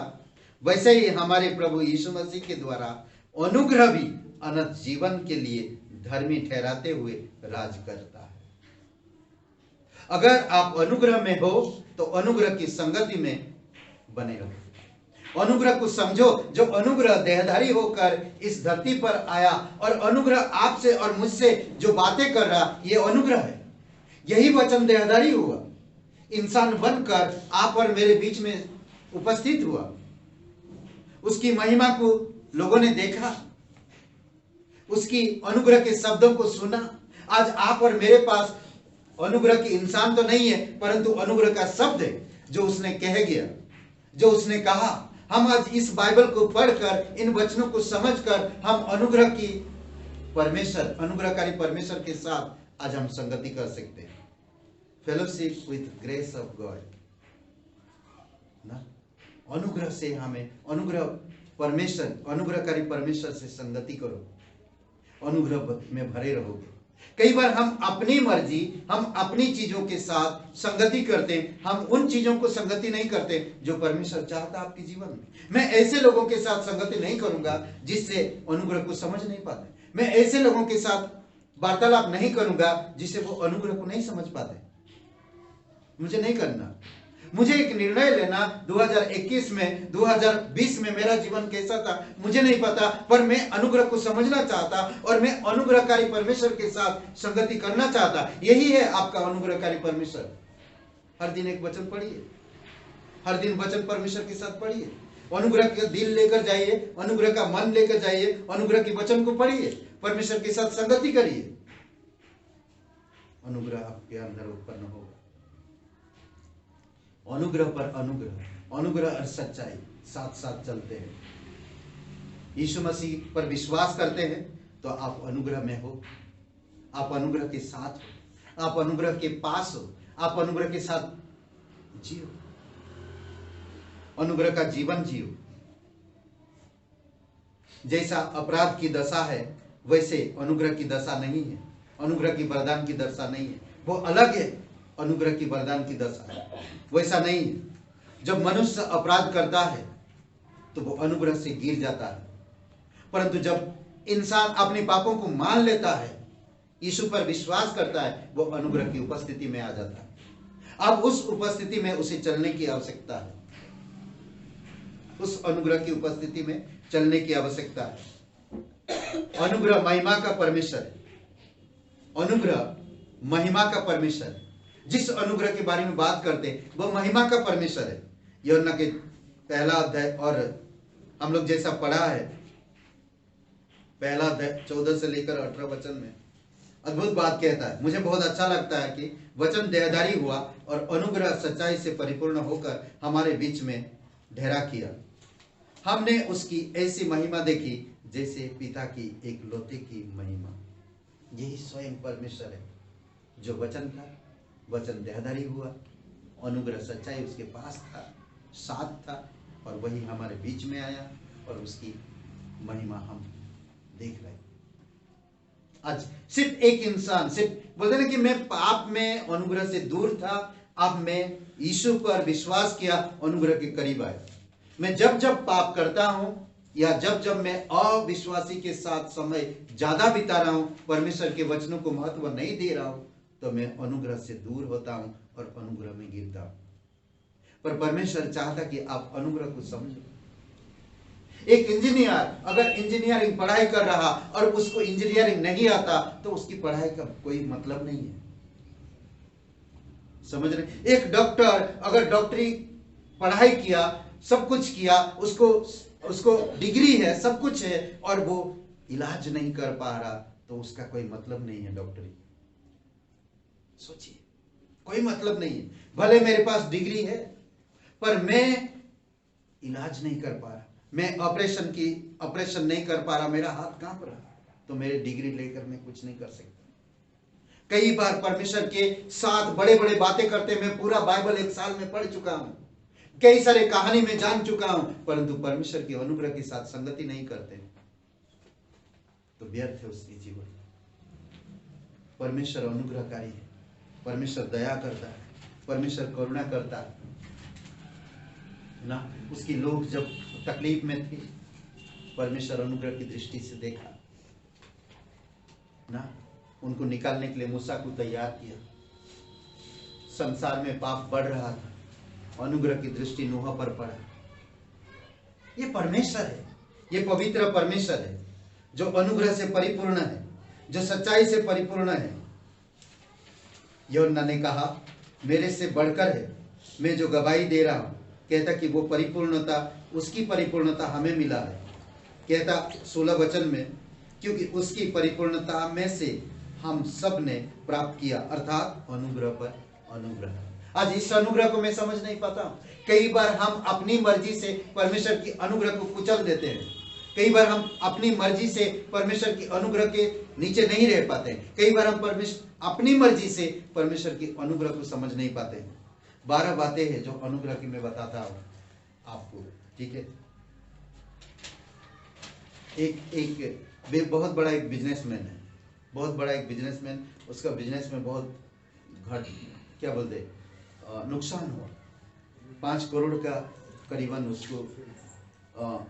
वैसे ही हमारे प्रभु यीशु मसीह के द्वारा अनुग्रह भी अनंत जीवन के लिए धर्मी ठहराते हुए राज करता है। अगर आप अनुग्रह में हो तो अनुग्रह की संगति में बने रहो। अनुग्रह को समझो, जो अनुग्रह देहधारी होकर इस धरती पर आया, और अनुग्रह आपसे और मुझसे जो बातें कर रहा, ये अनुग्रह है। यही वचन देहधारी हुआ, इंसान बनकर आप और मेरे बीच में उपस्थित हुआ। उसकी महिमा को लोगों ने देखा, उसकी अनुग्रह के शब्दों को सुना। आज आप और मेरे पास अनुग्रह की इंसान तो नहीं है, परंतु अनुग्रह का शब्द है, जो उसने कह गया, जो उसने कहा। हम आज इस बाइबल को पढ़कर, इन वचनों को समझकर, हम अनुग्रह की परमेश्वर, अनुग्रहकारी परमेश्वर के साथ आज हम संगति कर सकते हैं। Fellowship with grace of God ना, अनुग्रह से हमें, अनुग्रह परमेश्वर, अनुग्रहकारी परमेश्वर से संगति करो, अनुग्रह में भरे रहोगे। कई बार हम अपनी मर्जी, हम अपनी चीजों के साथ संगति करते हैं, हम उन चीजों को संगति नहीं करते जो परमेश्वर चाहता आपके जीवन में। मैं ऐसे लोगों के साथ संगति नहीं करूंगा जिससे अनुग्रह को समझ नहीं पाते। मैं ऐसे लोगों के साथ वार्तालाप नहीं करूंगा जिससे वो अनुग्रह को नहीं समझ पाते। मुझे नहीं करना। मुझे एक निर्णय लेना, 2021 में, 2020 में मेरा जीवन कैसा था मुझे नहीं पता, पर मैं अनुग्रह को समझना चाहता और मैं अनुग्रहकारी परमेश्वर के साथ संगति करना चाहता। यही है आपका अनुग्रहकारी परमेश्वर। हर दिन एक वचन पढ़िए, हर दिन वचन परमेश्वर के साथ पढ़िए, अनुग्रह का दिल लेकर जाइए, अनुग्रह का मन लेकर जाइए, अनुग्रह के वचन को पढ़िए, परमेश्वर के साथ संगति करिए, अनुग्रह आपके अंदर उत्पन्न होगा। अनुग्रह पर अनुग्रह, अनुग्रह और सच्चाई साथ साथ चलते हैं। यीशु मसीह पर विश्वास करते हैं तो आप अनुग्रह में हो, आप अनुग्रह के साथ हो, आप अनुग्रह के पास हो, आप अनुग्रह के साथ जियो, अनुग्रह का जीवन जियो। जैसा अपराध की दशा है वैसे अनुग्रह की दशा नहीं है, अनुग्रह की वरदान की दशा नहीं है, वो अलग है। अनुग्रह की वरदान की दशा है, वैसा नहीं है। जब मनुष्य अपराध करता है तो वो अनुग्रह से गिर जाता है, परंतु जब इंसान अपने पापों को मान लेता है, यीशु पर विश्वास करता है, वो अनुग्रह की उपस्थिति में आ जाता है। अब उस उपस्थिति में उसे चलने की आवश्यकता है, उस अनुग्रह की उपस्थिति में चलने की आवश्यकता है। अनुग्रह महिमा का परमेश्वर है, अनुग्रह महिमा का परमेश्वर है। जिस अनुग्रह के बारे में बात करते हैं वो महिमा का परमेश्वर है। यूहन्ना के 1 अध्याय, और हम लोग जैसा पढ़ा है 1 अध्याय 14 से लेकर 18 वचन में अद्भुत बात कहता है। मुझे बहुत अच्छा लगता है कि वचन देहधारी हुआ और अनुग्रह सच्चाई से परिपूर्ण होकर हमारे बीच में ठहरा किया। हमने उसकी ऐसी महिमा देखी जैसे पिता की एकलौते की महिमा। यही स्वयं परमेश्वर है जो वचन था, वचन देहधारी हुआ, अनुग्रह सच्चाई उसके पास था, साथ था, और वही हमारे बीच में आया और उसकी महिमा हम देख रहे हैं। आज सिर्फ एक इंसान, सिर्फ बोलते ना कि मैं पाप में अनुग्रह से दूर था, अब मैं यीशु पर विश्वास किया, अनुग्रह के करीब आया। मैं जब जब पाप करता हूं या जब जब मैं अविश्वासी के साथ समय ज्यादा बिता रहा हूं, परमेश्वर के वचनों को महत्व नहीं दे रहा हूं, तो मैं अनुग्रह से दूर होता हूं और अनुग्रह में गिरता हूं। पर परमेश्वर चाहता कि आप अनुग्रह को समझो। एक इंजीनियर अगर इंजीनियरिंग पढ़ाई कर रहा और उसको इंजीनियरिंग नहीं आता तो उसकी पढ़ाई का कोई मतलब नहीं है। समझ रहे? एक डॉक्टर अगर डॉक्टरी पढ़ाई किया, सब कुछ किया, उसको डिग्री है, सब कुछ है, और वो इलाज नहीं कर पा रहा तो उसका कोई मतलब नहीं है डॉक्टरी। सोचिए, कोई मतलब नहीं है। भले मेरे पास डिग्री है पर मैं इलाज नहीं कर पा रहा, मैं ऑपरेशन नहीं कर पा रहा, मेरा हाथ कांप रहा, तो मेरे डिग्री लेकर मैं कुछ नहीं कर सकता। कई बार परमेश्वर के साथ बड़े बड़े बातें करते, मैं पूरा बाइबल 1 साल में पढ़ चुका हूं, कई सारे कहानी में जान चुका हूं, परंतु परमेश्वर के अनुग्रह के साथ संगति नहीं करते तो व्यर्थ है उसकी जीवन। परमेश्वर अनुग्रहकारी है, परमेश्वर दया करता है, परमेश्वर करुणा करता है ना। उसकी लोग जब तकलीफ में थे, परमेश्वर अनुग्रह की दृष्टि से देखा ना, उनको निकालने के लिए मूसा को तैयार किया। संसार में पाप बढ़ रहा था, अनुग्रह की दृष्टि नूह पर पड़ा। ये परमेश्वर है, ये पवित्र परमेश्वर है जो अनुग्रह से परिपूर्ण है, जो सच्चाई से परिपूर्ण है। यूहन्ना ने कहा मेरे से बढ़कर है, मैं जो गवाही दे रहा हूं, कहता कि वो परिपूर्णता, उसकी परिपूर्णता हमें मिला है। कहता 16 वचन में, क्योंकि उसकी परिपूर्णता में से हम सब ने प्राप्त किया, अर्थात अनुग्रह पर अनुग्रह। आज इस अनुग्रह को मैं समझ नहीं पाता हूं। कई बार हम अपनी मर्जी से परमेश्वर की अनुग्रह को कुचल देते हैं। कई बार हम अपनी मर्जी से परमेश्वर की अनुग्रह के नीचे नहीं रह पाते। कई बार हम अपनी मर्जी से परमेश्वर की अनुग्रह को समझ नहीं पाते। 12 बातें हैं जो अनुग्रह की मैं बताता हूं आपको, ठीक है। एक बहुत बड़ा एक बिजनेसमैन है, बहुत बड़ा एक बिजनेसमैन, उसका बिजनेस में बहुत क्या बोलते नुकसान हुआ। 5 करोड़ का करीबन उसको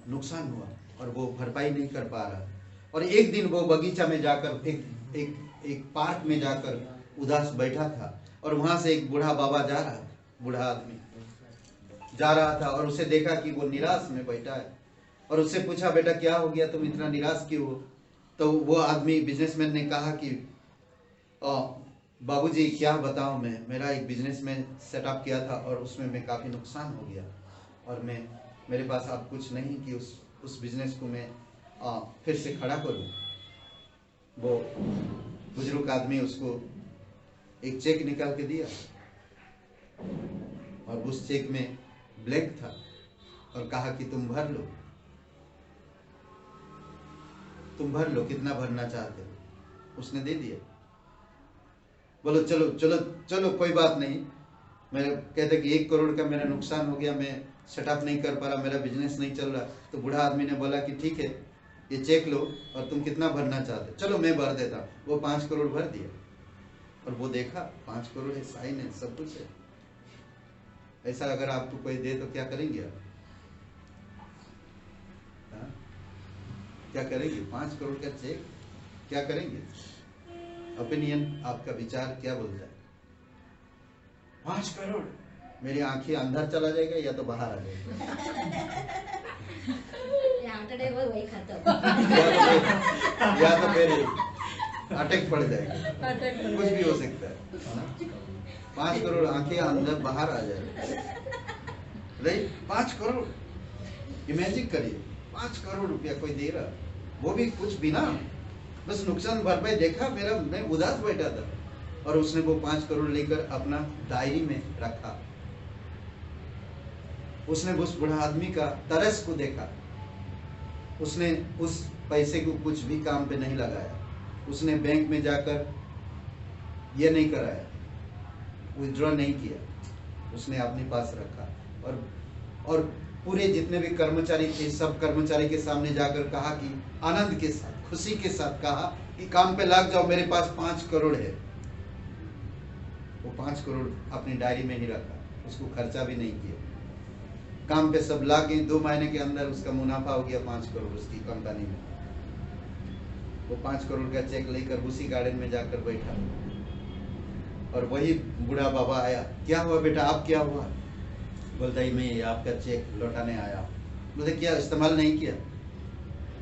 नुकसान हुआ और वो भरपाई नहीं कर पा रहा। और एक दिन वो बगीचा में जाकर एक पार्क में जाकर उदास बैठा था और वहां से एक बूढ़ा बाबा जा रहा, बूढ़ा आदमी जा रहा था और उसे देखा कि वो निराश में बैठा है और उससे पूछा, बेटा क्या हो गया, तुम इतना निराश क्यों हो? तो वो आदमी बिजनेसमैन ने कहा कि बाबूजी क्या बताऊं, मैं मेरा एक बिजनेस में सेटअप किया था और उसमें मैं काफ़ी नुकसान हो गया और मेरे पास अब कुछ नहीं कि उस बिजनेस को मैं फिर से खड़ा करूं। वो बुजुर्ग आदमी उसको एक चेक निकाल के दिया और उस चेक में ब्लैंक था और कहा कि तुम भर लो, कितना भरना चाहते हो। उसने दे दिया। बोलो चलो चलो चलो कोई बात नहीं। मेरा कहते कि 1 करोड़ का मेरा नुकसान हो गया, मैं सेटअप नहीं कर पा रहा, मेरा बिजनेस नहीं चल रहा। तो बूढ़ा आदमी ने बोला कि ठीक है, ये चेक लो और तुम कितना भरना चाहते हो, चलो मैं भर देता हूँ। वो 5 करोड़ भर दिया और वो देखा 5 करोड़ है, साइन है, सब कुछ है। ऐसा अगर आपको कोई दे तो क्या करेंगे आप? क्या करेंगे? 5 करोड़ का चेक क्या करेंगे? ओपिनियन, आपका विचार क्या बोलता है? 5 करोड़, मेरी आंखें अंदर चला जाएगा या तो बाहर आ जाएगा। या तो फिर अटैक पड़ जाएगा, कुछ भी हो सकता है। 5 करोड़ आंखें अंदर बाहर आ जाएगा। राइट, 5 करोड़ इमेजिन करिए, 5 करोड़ रुपया कोई दे रहा, वो भी कुछ बिना, बस नुकसान भरपाई देखा, मैं उदास बैठा था और उसने वो 5 करोड़ लेकर अपना डायरी में रखा। उसने उस बूढ़ा आदमी का तरस को देखा, उसने उस पैसे को कुछ भी काम पे नहीं लगाया, उसने बैंक में जाकर ये नहीं कराया, विथड्रॉ नहीं किया, उसने अपने पास रखा और पूरे जितने भी कर्मचारी थे सब कर्मचारी के सामने जाकर कहा कि आनंद के साथ, खुशी के साथ कहा कि काम पे लग जाओ, मेरे पास 5 करोड़ है। वो 5 करोड़ अपनी डायरी में ही रखा, उसको खर्चा भी नहीं किया। काम पे सब ला गए, 2 महीने के अंदर उसका मुनाफा हो गया 5 करोड़ उसकी कंपनी में। वो 5 करोड़ का चेक लेकर उसी गार्डन में जाकर बैठा और वही बूढ़ा बाबा आया, क्या हुआ बेटा, आप क्या हुआ? बोलता ही मैं आपका चेक लौटाने आया। बोलते क्या इस्तेमाल नहीं किया?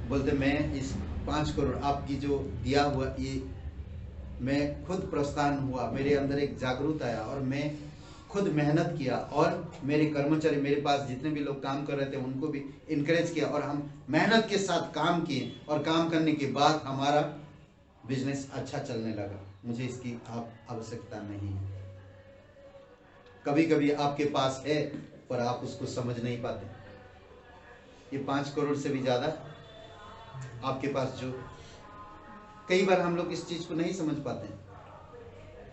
बोलते मैं इस 5 करोड़ आपकी जो दिया हुआ ये मैं खुद प्रस्थान हुआ, मेरे अंदर एक जागरूक आया और मैं खुद मेहनत किया और मेरे कर्मचारी, मेरे पास जितने भी लोग काम कर रहे थे उनको भी इनकरेज किया और हम मेहनत के साथ काम किए और काम करने के बाद हमारा बिजनेस अच्छा चलने लगा। मुझे इसकी आवश्यकता नहीं है। कभी कभी आपके पास है पर आप उसको समझ नहीं पाते। ये 5 करोड़ से भी ज्यादा आपके पास जो, कई बार हम लोग इस चीज को नहीं समझ पाते हैं।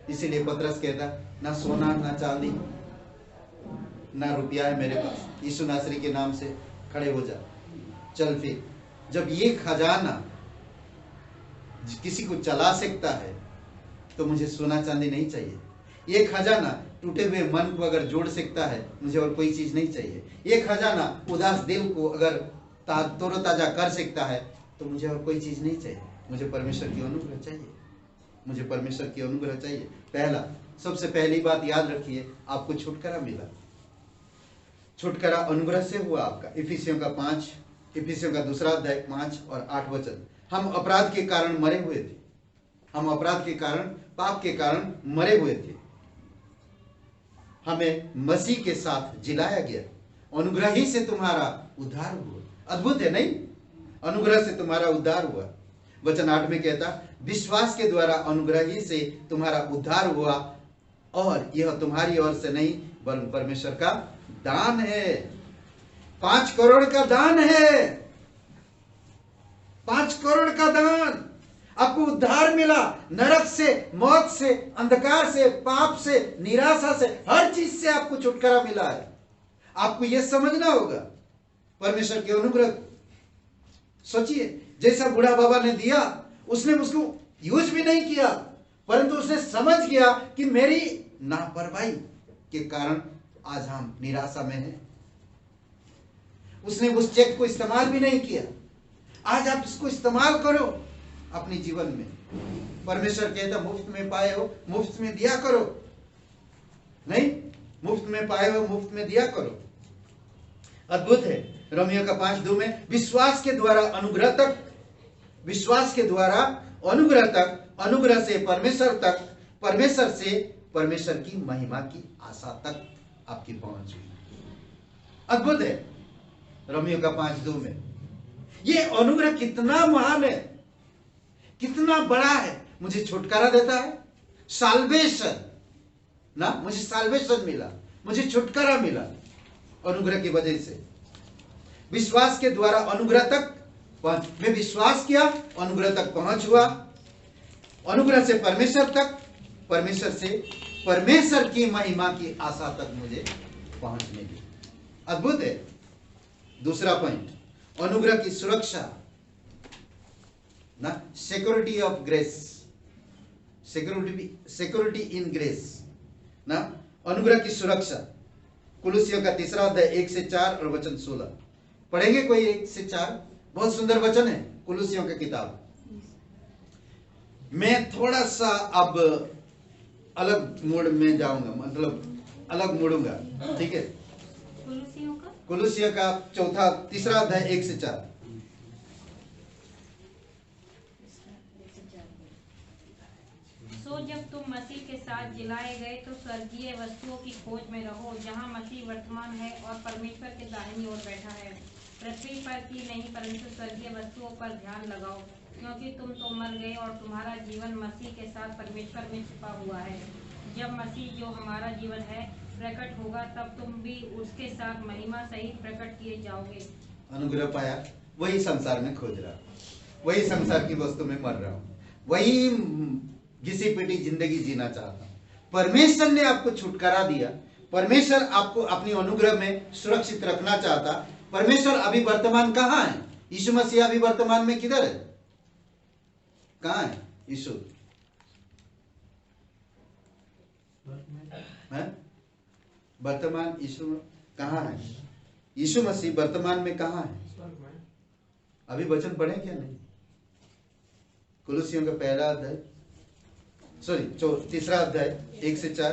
इसीलिए पतरस कहता ना सोना ना चांदी ना रुपया है मेरे पास, यीशु नासरी के नाम से खड़े हो जा, चल फिर। जब ये खजाना किसी को चला सकता है तो मुझे सोना चांदी नहीं चाहिए। ये खजाना टूटे हुए मन को अगर जोड़ सकता है, मुझे और कोई चीज नहीं चाहिए। ये खजाना उदास दिल को अगर तरोताजा कर सकता है तो मुझे और कोई चीज नहीं चाहिए। मुझे परमेश्वर की अनुग्रह चाहिए, मुझे परमेश्वर की अनुग्रह चाहिए। पहला, सबसे पहली बात याद रखिए, आपको छुटकारा मिला। छुटकारा अनुग्रह से हुआ आपका। इफिसियों का 2 अध्याय 5 और 8 वचन। हम अपराध के कारण मरे हुए थे, हम अपराध के कारण, पाप के कारण मरे हुए थे, हमें मसीह के साथ जिलाया गया। अनुग्रह ही से तुम्हारा उद्धार हुआ। अद्भुत है नहीं? अनुग्रह से तुम्हारा उद्धार हुआ। वचन 8 में कहता, विश्वास के द्वारा अनुग्रह ही से तुम्हारा उद्धार हुआ और यह तुम्हारी ओर से नहीं वरन परमेश्वर का दान है। 5 करोड़ का दान है, 5 करोड़ का दान। आपको उद्धार मिला, नरक से, मौत से, अंधकार से, पाप से, निराशा से, हर चीज से आपको छुटकारा मिला है। आपको यह समझना होगा परमेश्वर के अनुग्रह। सोचिए, जैसा बूढ़ा बाबा ने दिया, उसने उसको यूज भी नहीं किया, परंतु उसने समझ गया कि मेरी नापरवाही के कारण आज हम निराशा में हैं। उसने उस चेक को इस्तेमाल भी नहीं किया। आज आप इसको इस्तेमाल करो अपने जीवन में। परमेश्वर कहता, मुफ्त में पाए हो मुफ्त में दिया करो। नहीं, मुफ्त में पाए हो मुफ्त में दिया करो। अद्भुत है। रोमियो का 5:2 में विश्वास के द्वारा अनुग्रह तक, विश्वास के द्वारा अनुग्रह तक, अनुग्रह से परमेश्वर तक, परमेश्वर से परमेश्वर की महिमा की आशा तक आपकी पहुंच हुई। अद्भुत है। रोमियो का 5:2 में ये अनुग्रह कितना महान है, कितना बड़ा है। मुझे छुटकारा देता है, साल्वेशन ना, मुझे साल्वेशन मिला, मुझे छुटकारा मिला अनुग्रह की वजह से। विश्वास के द्वारा अनुग्रह तक पहुंच, मैं विश्वास किया, अनुग्रह तक पहुंच हुआ, अनुग्रह से परमेश्वर तक, परमेश्वर से परमेश्वर की महिमा की आशा तक मुझे पहुंचने की। अद्भुत है। दूसरा पॉइंट, अनुग्रह की सुरक्षा ना, security of grace, security in grace ना, अनुग्रह की सुरक्षा। कुलुसियों का 3 अध्याय 1 से 4 और वचन 16 पढ़ेंगे। कोई 1 से 4 बहुत सुंदर वचन है कुलुसियों की किताब। मैं थोड़ा सा अब अलग मूड में जाऊंगा, मतलब अलग मुड़ूंगा, ठीक है। कुलुसियों का 3 अध्याय 1 से 4। सो जब तुम मसीह के साथ जिलाए गए तो स्वर्गीय वस्तुओं की खोज में रहो, जहाँ मसीह वर्तमान है और परमेश्वर के दाहिनी ओर बैठा है। पृथ्वी पर की नहीं परंतु स्वर्गीय वस्तुओं पर ध्यान लगाओ, क्योंकि तुम तो मर गए और तुम्हारा जीवन मसीह के साथ परमेश्वर में छिपा हुआ है। जब मसीह जो हमारा जीवन है प्रकट होगा, तब तुम भी उसके साथ महिमा सहित प्रकट किए जाओगे। अनुग्रह पाया, वही संसार में खोज रहा, वही संसार की वस्तु में मर रहा हूँ, वही घिसी पिटी जिंदगी जीना चाहता हूं। परमेश्वर ने आपको छुटकारा दिया, परमेश्वर आपको अपनी अनुग्रह में सुरक्षित रखना चाहता। परमेश्वर अभी वर्तमान कहाँ है? यीशु मसीह अभी वर्तमान में किधर है? कहाँ है यीशु? वर्तमान यीशु कहाँ है? यीशु मसीह वर्तमान में कहाँ है? अभी वचन पढ़े क्या नहीं? कुलुसियों का पहला अध्याय, तीसरा अध्याय 1 से 4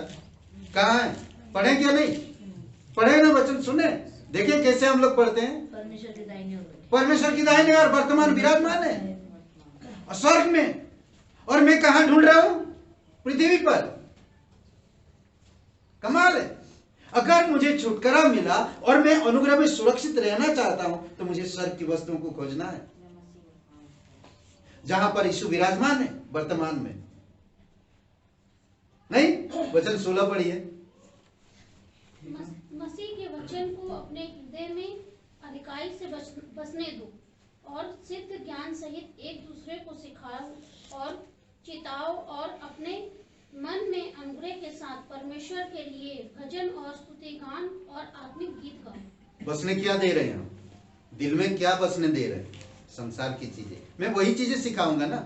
कहाँ है? पढ़े क्या नहीं? पढ़े ना वचन, सुने, देखें कैसे हम लोग पढ़ते हैं। परमेश्वर के दाहिने ओर, परमेश्वर की दाहिने ओर वर्तमान विराजमान है और स्वर्ग में, और मैं कहाँ ढूंढ रहा हूं? पृथ्वी पर। कमाल है। अगर मुझे छुटकारा मिला और मैं अनुग्रह में सुरक्षित रहना चाहता हूं तो मुझे स्वर्ग की वस्तुओं को खोजना है, जहां पर यीशु विराजमान है वर्तमान में। नहीं, वचन 16 पढ़िए। मसीह के वचन को अपने हृदय में अधिकाई से बसने दो और सिद्ध ज्ञान सहित एक दूसरे को सिखाओ और चिताओ और अपने मन में अनुग्रह के साथ परमेश्वर के लिए भजन और स्तुति गान और आत्मिक गीत गाओ। बसने क्या दे रहे हैं हम? दिल में क्या बसने दे रहे हैं? संसार की चीजें। मैं वही चीजें सिखाऊंगा ना।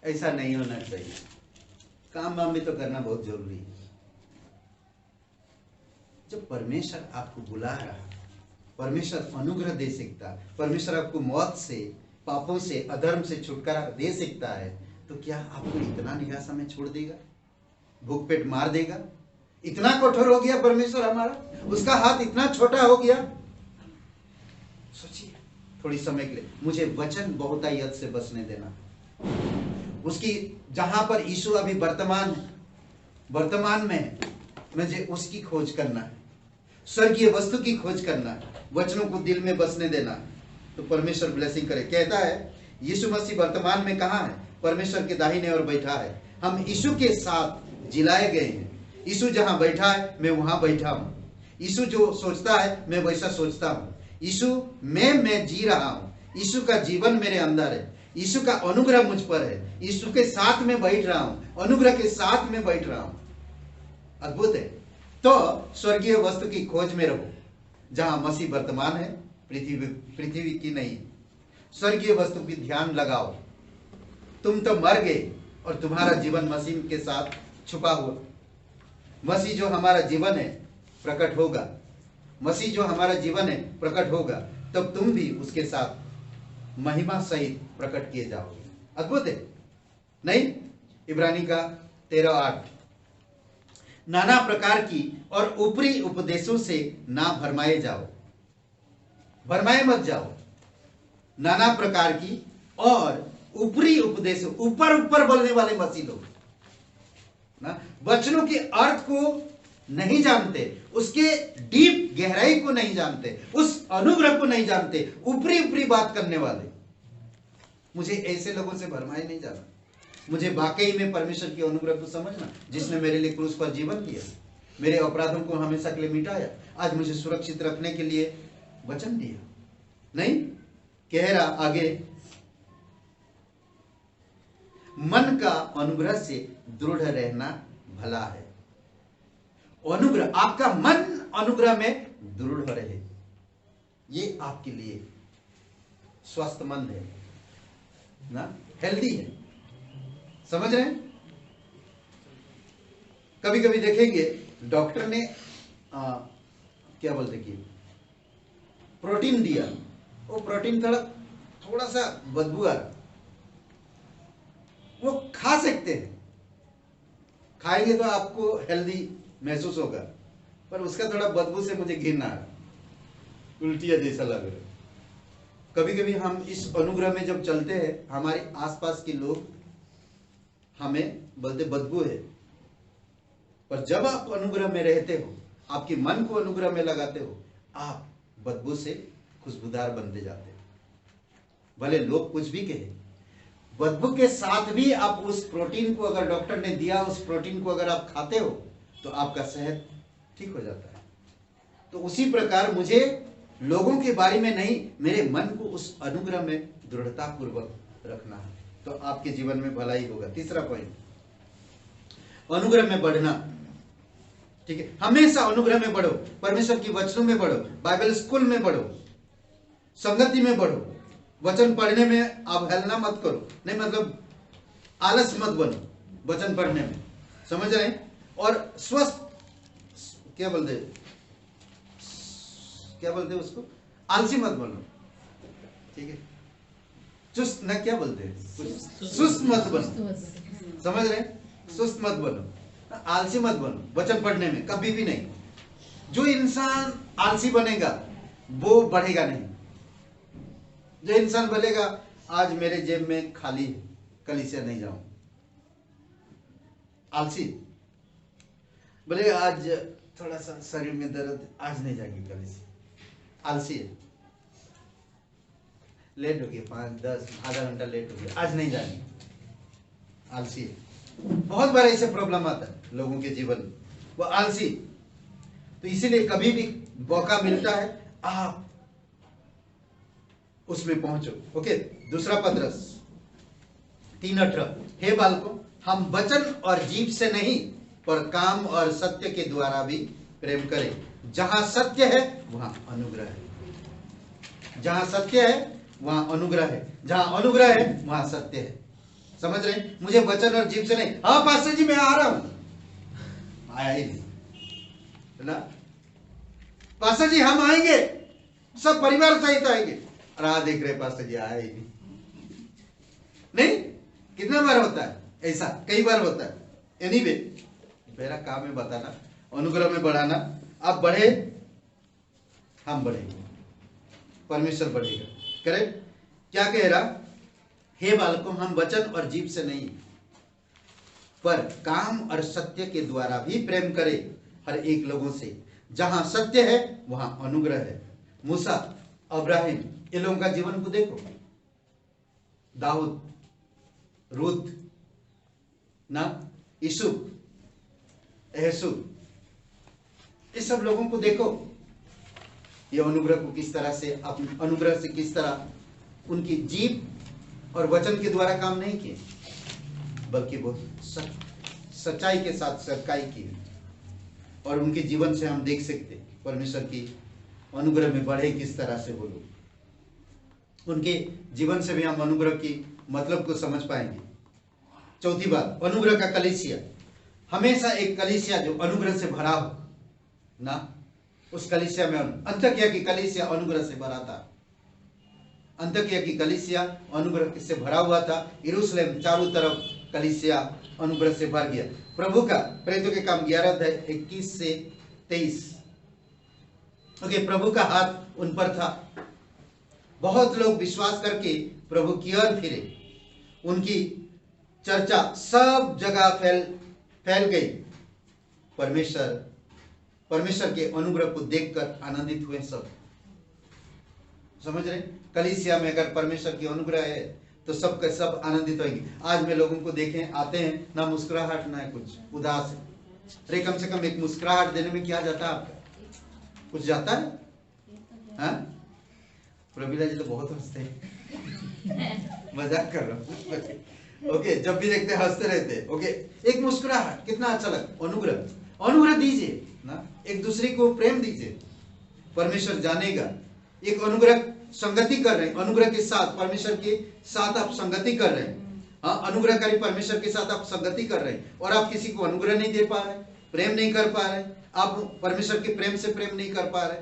ऐसा नहीं होना चाहिए। काम वाम भी तो करना बहुत जरूरी है। जब परमेश्वर आपको बुला रहा, परमेश्वर अनुग्रह दे सकता, परमेश्वर आपको मौत से, पापों से, अधर्म से छुटकारा दे सकता है, तो क्या आपको इतना निराशा में छोड़ देगा? भूख पेट मार देगा? इतना कठोर हो गया परमेश्वर हमारा? उसका हाथ इतना छोटा हो गया? सोचिए थोड़ी समय के लिए। मुझे वचन बहुतायत से बसने देना, उसकी जहां पर यीशु अभी वर्तमान में है, मुझे उसकी खोज करना है, स्वर्गीय वस्तु की खोज करना है, वचनों को दिल में बसने देना, तो परमेश्वर ब्लेसिंग करे। कहता है यीशु मसीह वर्तमान में कहाँ है? परमेश्वर के दाहिने ओर बैठा है। हम यीशु के साथ जिलाए गए हैं। यीशु जहां बैठा है मैं वहां बैठा हूं। यीशु जो सोचता है मैं वैसा सोचता हूं। यीशु मैं जी रहा हूं। यीशु का जीवन मेरे अंदर है। यीशु का अनुग्रह मुझ पर है। यीशु के साथ में बैठ रहा हूं, अनुग्रह के साथ में बैठ रहा हूं। अद्भुत है। तो स्वर्गीय वस्तु की खोज में रहो, जहां मसीह वर्तमान है, पृथ्वी की नहीं। स्वर्गीय वस्तु की ध्यान लगाओ। तुम तो मर गए और तुम्हारा जीवन मसीह के साथ छुपा हुआ। मसीह जो हमारा जीवन है प्रकट होगा, मसीह जो हमारा जीवन है प्रकट होगा, तब तुम भी उसके साथ महिमा सहित प्रकट किए जाओगे। अद्भुत है नहीं? इब्रानी का 13:8, नाना प्रकार की और ऊपरी उपदेशों से ना भरमाए जाओ। भरमाए मत जाओ। नाना प्रकार की और ऊपरी उपदेश, ऊपर ऊपर बोलने वाले मसीह लोग ना, वचनों के अर्थ को नहीं जानते, उसके डीप गहराई को नहीं जानते, उस अनुग्रह को नहीं जानते, ऊपरी ऊपरी बात करने वाले। मुझे ऐसे लोगों से भरमाए नहीं जाना। मुझे वाकई में परमेश्वर की अनुग्रह को समझना, जिसने मेरे लिए क्रूस पर जीवन दिया, मेरे अपराधों को हमेशा के लिए मिटाया, आज मुझे सुरक्षित रखने के लिए वचन दिया। नहीं, कह रहा आगे, मन का अनुग्रह से दृढ़ रहना भला है। अनुग्रह, आपका मन अनुग्रह में दृढ़ रहे, ये आपके लिए स्वस्थमंद है ना, हेल्दी है। समझ रहे हैं? कभी कभी देखेंगे डॉक्टर ने क्या बोलते कि प्रोटीन दिया, वो प्रोटीन थोड़ा सा बदबू आ रहा, वो खा सकते हैं, खाएंगे तो आपको हेल्दी महसूस होगा, पर उसका थोड़ा बदबू से मुझे घिरना आ रहा, उल्टिया जैसा लग रहा है। कभी कभी हम इस अनुग्रह में जब चलते हैं, हमारे आसपास के लोग हमें बोलते बदबू है, पर जब आप अनुग्रह में रहते हो, आपके मन को अनुग्रह में लगाते हो, आप बदबू से खुशबूदार बनते जाते हो। भले लोग कुछ भी कहे, बदबू के साथ भी आप उस प्रोटीन को, अगर डॉक्टर ने दिया उस प्रोटीन को अगर आप खाते हो तो आपका सेहत ठीक हो जाता है। तो उसी प्रकार मुझे लोगों के बारे में नहीं, मेरे मन को उस अनुग्रह में दृढ़ता पूर्वक रखना है। तो आपके जीवन में भलाई होगा। तीसरा पॉइंट, अनुग्रह में बढ़ना। ठीक है, हमेशा अनुग्रह में बढ़ो, परमेश्वर की वचनों में बढ़ो, बाइबल स्कूल में बढ़ो, संगति में बढ़ो, वचन पढ़ने में अवहेलना मत करो, नहीं मतलब आलस मत बनो वचन पढ़ने में, समझ रहे हैं। और स्वस्थ क्या बोलते उसको, आलसी मत बनो। ठीक है, चुस्त ना क्या बोलते हैं, सुस्त मत बनो, समझ रहे हैं, सुस्त मत बनो, आलसी मत बनो वचन पढ़ने में, कभी भी नहीं। जो इंसान आलसी बनेगा वो बढ़ेगा नहीं। जो इंसान बोलेगा आज मेरे जेब में खाली है, कलीसिया नहीं जाऊं, आलसी। बोले आज थोड़ा सा शरीर में दर्द, आज नहीं जाएंगे कलीसिया, आलसी है। लेट हो गया, 5-10 आधा घंटा लेट हो गया, आज नहीं जाएंगे, आलसी है। बहुत बार ऐसे प्रॉब्लम आता है लोगों के जीवन में, वो आलसी। तो इसीलिए कभी भी मौका मिलता है आप उसमें पहुंचो। ओके, दूसरा पत्रस 3:18, हे बालकों, हम वचन और जीभ से नहीं पर काम और सत्य के द्वारा भी प्रेम करें। जहां सत्य है वहां अनुग्रह है, जहां सत्य है वहां अनुग्रह है, जहां अनुग्रह है वहां सत्य है। समझ रहे हैं, मुझे वचन और जीभ से नहीं, हाँ पास्टर जी मैं आ रहा हूं, आया ही नहीं है ना। पास्टर जी हम आएंगे, सब परिवार सहित आएंगे, राह देख रहे पास्टर जी आया ही नहीं। कितना बार होता है ऐसा, कई बार होता है। एनीवे, मेरा काम है बताना, अनुग्रह में बढ़ाना। आप बढ़े, हम बढ़ेंगे, परमेश्वर बढ़ेगा। करेक्ट, क्या कह रहा, हे बालकों, हम वचन और जीभ से नहीं पर काम और सत्य के द्वारा भी प्रेम करें हर एक लोगों से। जहां सत्य है वहां अनुग्रह है। मूसा, अब्राहिम, ये लोगों का जीवन को देखो, दाऊद, रूत ना, यूसुफ, यहोशू, इस सब लोगों को देखो, ये अनुग्रह को किस तरह से, अनुग्रह से किस तरह उनकी जीभ और वचन के द्वारा काम नहीं किए, बल्कि वो सच्चाई के साथ सच्चाई की। और उनके जीवन से हम देख सकते परमेश्वर की अनुग्रह में बढ़े किस तरह से वो लोग। उनके जीवन से भी हम अनुग्रह की मतलब को समझ पाएंगे। चौथी बात, अनुग्रह का कलीसिया। हमेशा एक कलीसिया जो अनुग्रह से भरा हो ना, उस कलीसिया में, अंतकिया की कलीसिया अनुग्रह से भरा था। अंतकिया की कलीसिया अनुग्रह से भरा हुआ था। यरूशलेम चारों तरफ कलीसिया अनुग्रह से भर गया। प्रभु का, प्रेरितों के काम 11:21 से 23। ओके, प्रभु का हाथ उन पर था। बहुत लोग विश्वास करके प्रभु की ओर फिरे। उनकी चर्चा सब जगह फैल गई। परमेश्वर के अनुग्रह को देखकर आनंदित हुए सब। समझ रहे, कलीसिया में अगर परमेश्वर की अनुग्रह है तो सब के सब आनंदित होंगे। आज मैं लोगों को देखें, आते हैं ना मुस्कुराहट ना कुछ, उदास है। अरे कम से कम एक मुस्कुराहट देने में क्या जाता है आपका, कुछ जाता है? हाँ, प्रवीला जी तो बहुत हंसते हैं, मजाक कर रहा हूँ। ओके, जब भी देखते हंसते रहते। ओके, एक मुस्कुराहट कितना अच्छा लगता। अनुग्रह दीजिए ना, एक दूसरे को प्रेम दीजिए, परमेश्वर जानेगा। एक अनुग्रह संगति कर रहे हैं, अनुग्रह के साथ, परमेश्वर के साथ आप संगति कर रहे हैं। हाँ, अनुग्रहकारी परमेश्वर के साथ आप संगति कर रहे हैं और आप किसी को अनुग्रह नहीं दे पा रहे, प्रेम नहीं कर पा रहे, आप परमेश्वर के प्रेम से प्रेम नहीं कर पा रहे,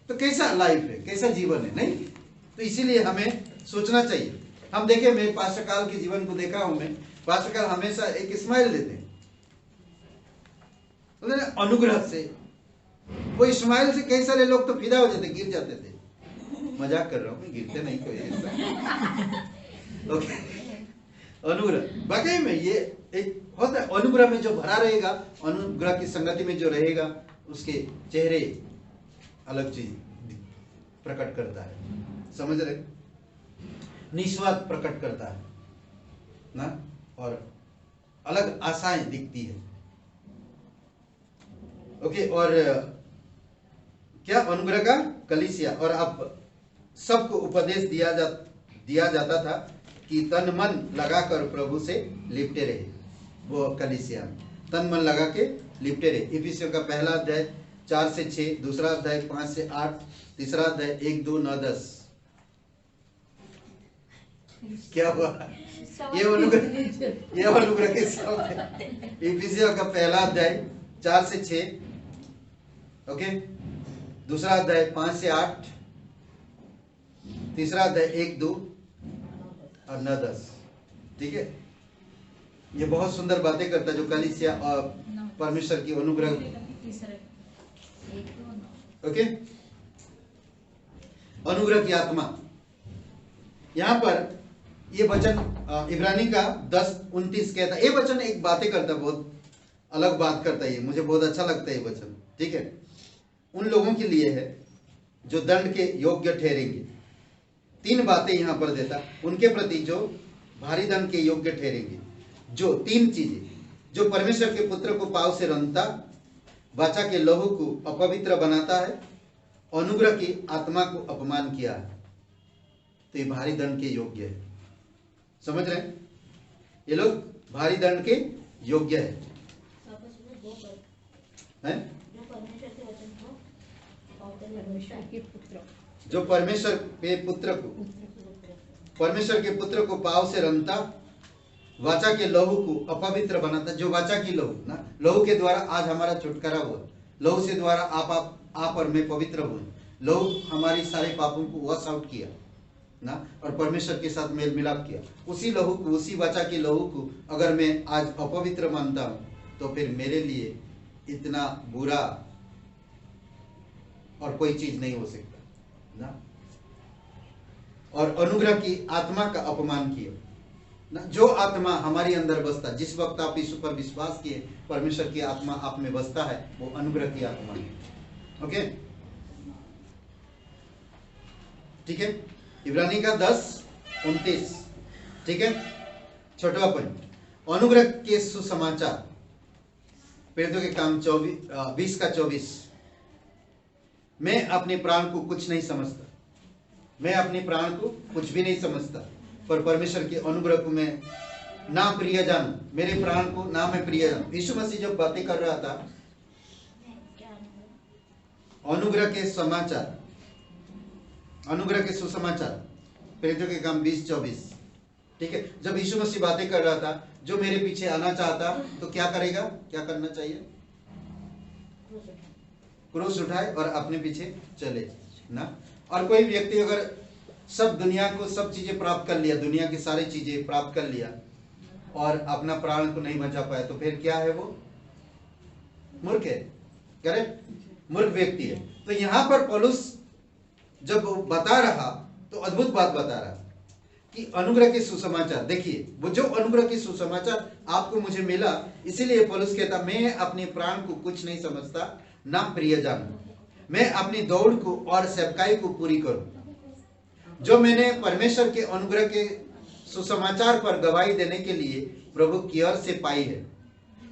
तो कैसा लाइफ है, कैसा जीवन है? नहीं, तो इसीलिए हमें सोचना चाहिए। हम देखें, मैं पास्टर काल के जीवन को देखा हूं। मैं पास्टर काल हमेशा एक स्माइल देते हैं अनुग्रह से। वो स्माइल से कई सारे लोग तो फिदा हो जाते, गिर जाते थे। मजाक कर रहा हूँ, गिरते नहीं कोई ऐसा। ओके, अनुग्रह वाकई में ये एक होता है। अनुग्रह में जो भरा रहेगा, अनुग्रह की संगति में जो रहेगा, उसके चेहरे अलग चीज प्रकट करता है। समझ रहे, निस्वार्थ प्रकट करता है ना, और अलग आशाएं दिखती है। ओके, और क्या अनुग्रह का कलीसिया। और अब सबको उपदेश दिया जाता था कि तन मन लगाकर प्रभु से लिपटे रहे। वो कलीसिया में तन मन लगा के लिपटे रहे। इफिसियों का पहला अध्याय 4 से 6, दूसरा अध्याय 5 से 8, तीसरा अध्याय 1, 2, 9, 10। क्या हुआ? ये अनुग्रह के शब्द है। इफिसियों का पहला अध्याय 4 से 6, ओके, दूसरा अध्याय 5 से 8, तीसरा अध्याय 1, 2 और 9, 10। ठीक है, ये बहुत सुंदर बातें करता है जो कलीसिया और परमेश्वर की अनुग्रह। ओके, अनुग्रह की आत्मा। यहां पर ये वचन इब्रानी का 10:29 कहता है। ये वचन एक बातें करता है, बहुत अलग बात करता है। ये मुझे बहुत अच्छा लगता है ये वचन। ठीक है, उन लोगों के लिए है जो दंड के योग्य ठहरेंगे। 3 बातें यहां पर देता, उनके प्रति जो भारी दंड के योग्य ठहरेंगे। जो 3 चीजें, जो परमेश्वर के पुत्र को पांव से रंगता, वाचा के लहू को अपवित्र बनाता है, अनुग्रह की आत्मा को अपमान किया है, तो ये भारी दंड के योग्य है। समझ रहे हैं? ये लोग भारी दंड के योग्य है। जो परमेश्वर के पुत्र को पांव से रंगता, वाचा के लहू को अपवित्र बनाता। जो वाचा की लहू ना, लहू के द्वारा आज हमारा छुटकारा हुआ। लहू से द्वारा आप और मैं पवित्र हुए। लहू हमारी सारे पापों को वॉश आउट किया ना, और परमेश्वर के साथ मेल मिलाप किया। उसी लहू को, उसी वाचा के लहू को अगर मैं आज अपवित्र मानता हूं, तो फिर मेरे लिए इतना बुरा और कोई चीज नहीं हो सकता ना। और अनुग्रह की आत्मा का अपमान किया ना। जो आत्मा हमारे अंदर बसता, जिस वक्त आप यीशु पर विश्वास किए, परमेश्वर की आत्मा आप में बसता है, वो अनुग्रह की आत्मा है। ओके, ठीक है। इब्रानी का 10:29। ठीक है, छोटा पॉइंट, अनुग्रह के सुसमाचार। प्रेरितों के काम 20:24। मैं अपने प्राण को कुछ नहीं समझता, मैं अपने प्राण को कुछ भी नहीं समझता, पर परमेश्वर के अनुग्रह को मैं ना प्रिय जानूं, मेरे प्राण को ना मैं प्रिय जानूं। यीशु मसीह जब बातें कर रहा था, अनुग्रह के समाचार, अनुग्रह के सुसमाचार, प्रेरितों के काम 20:24। ठीक है, जब यीशु मसीह बातें कर रहा था, जो मेरे पीछे आना चाहता तो क्या करेगा, क्या करना चाहिए? क्रूस उठाए और अपने पीछे चले ना। और कोई व्यक्ति अगर सब दुनिया को, सब चीजें प्राप्त कर लिया, दुनिया की सारी चीजें प्राप्त कर लिया, और अपना प्राण को नहीं बचा पाया, तो फिर क्या है? वो मूर्ख है। करेक्ट, मूर्ख व्यक्ति है। तो यहां पर पौलुस जब बता रहा, तो अद्भुत बात बता रहा कि अनुग्रह के सुसमाचार। देखिए, वो जो अनुग्रह के सुसमाचार आपको मुझे मिला, इसीलिए पौलुस कहता, मैं अपने प्राण को कुछ नहीं समझता, ना प्रिय जानूं, मैं अपनी दौड़ को और सेवकाई को पूरी करूं। जो मैंने परमेश्वर के अनुग्रह के सुसमाचार पर गवाही देने के लिए प्रभु की ओर से पाई है।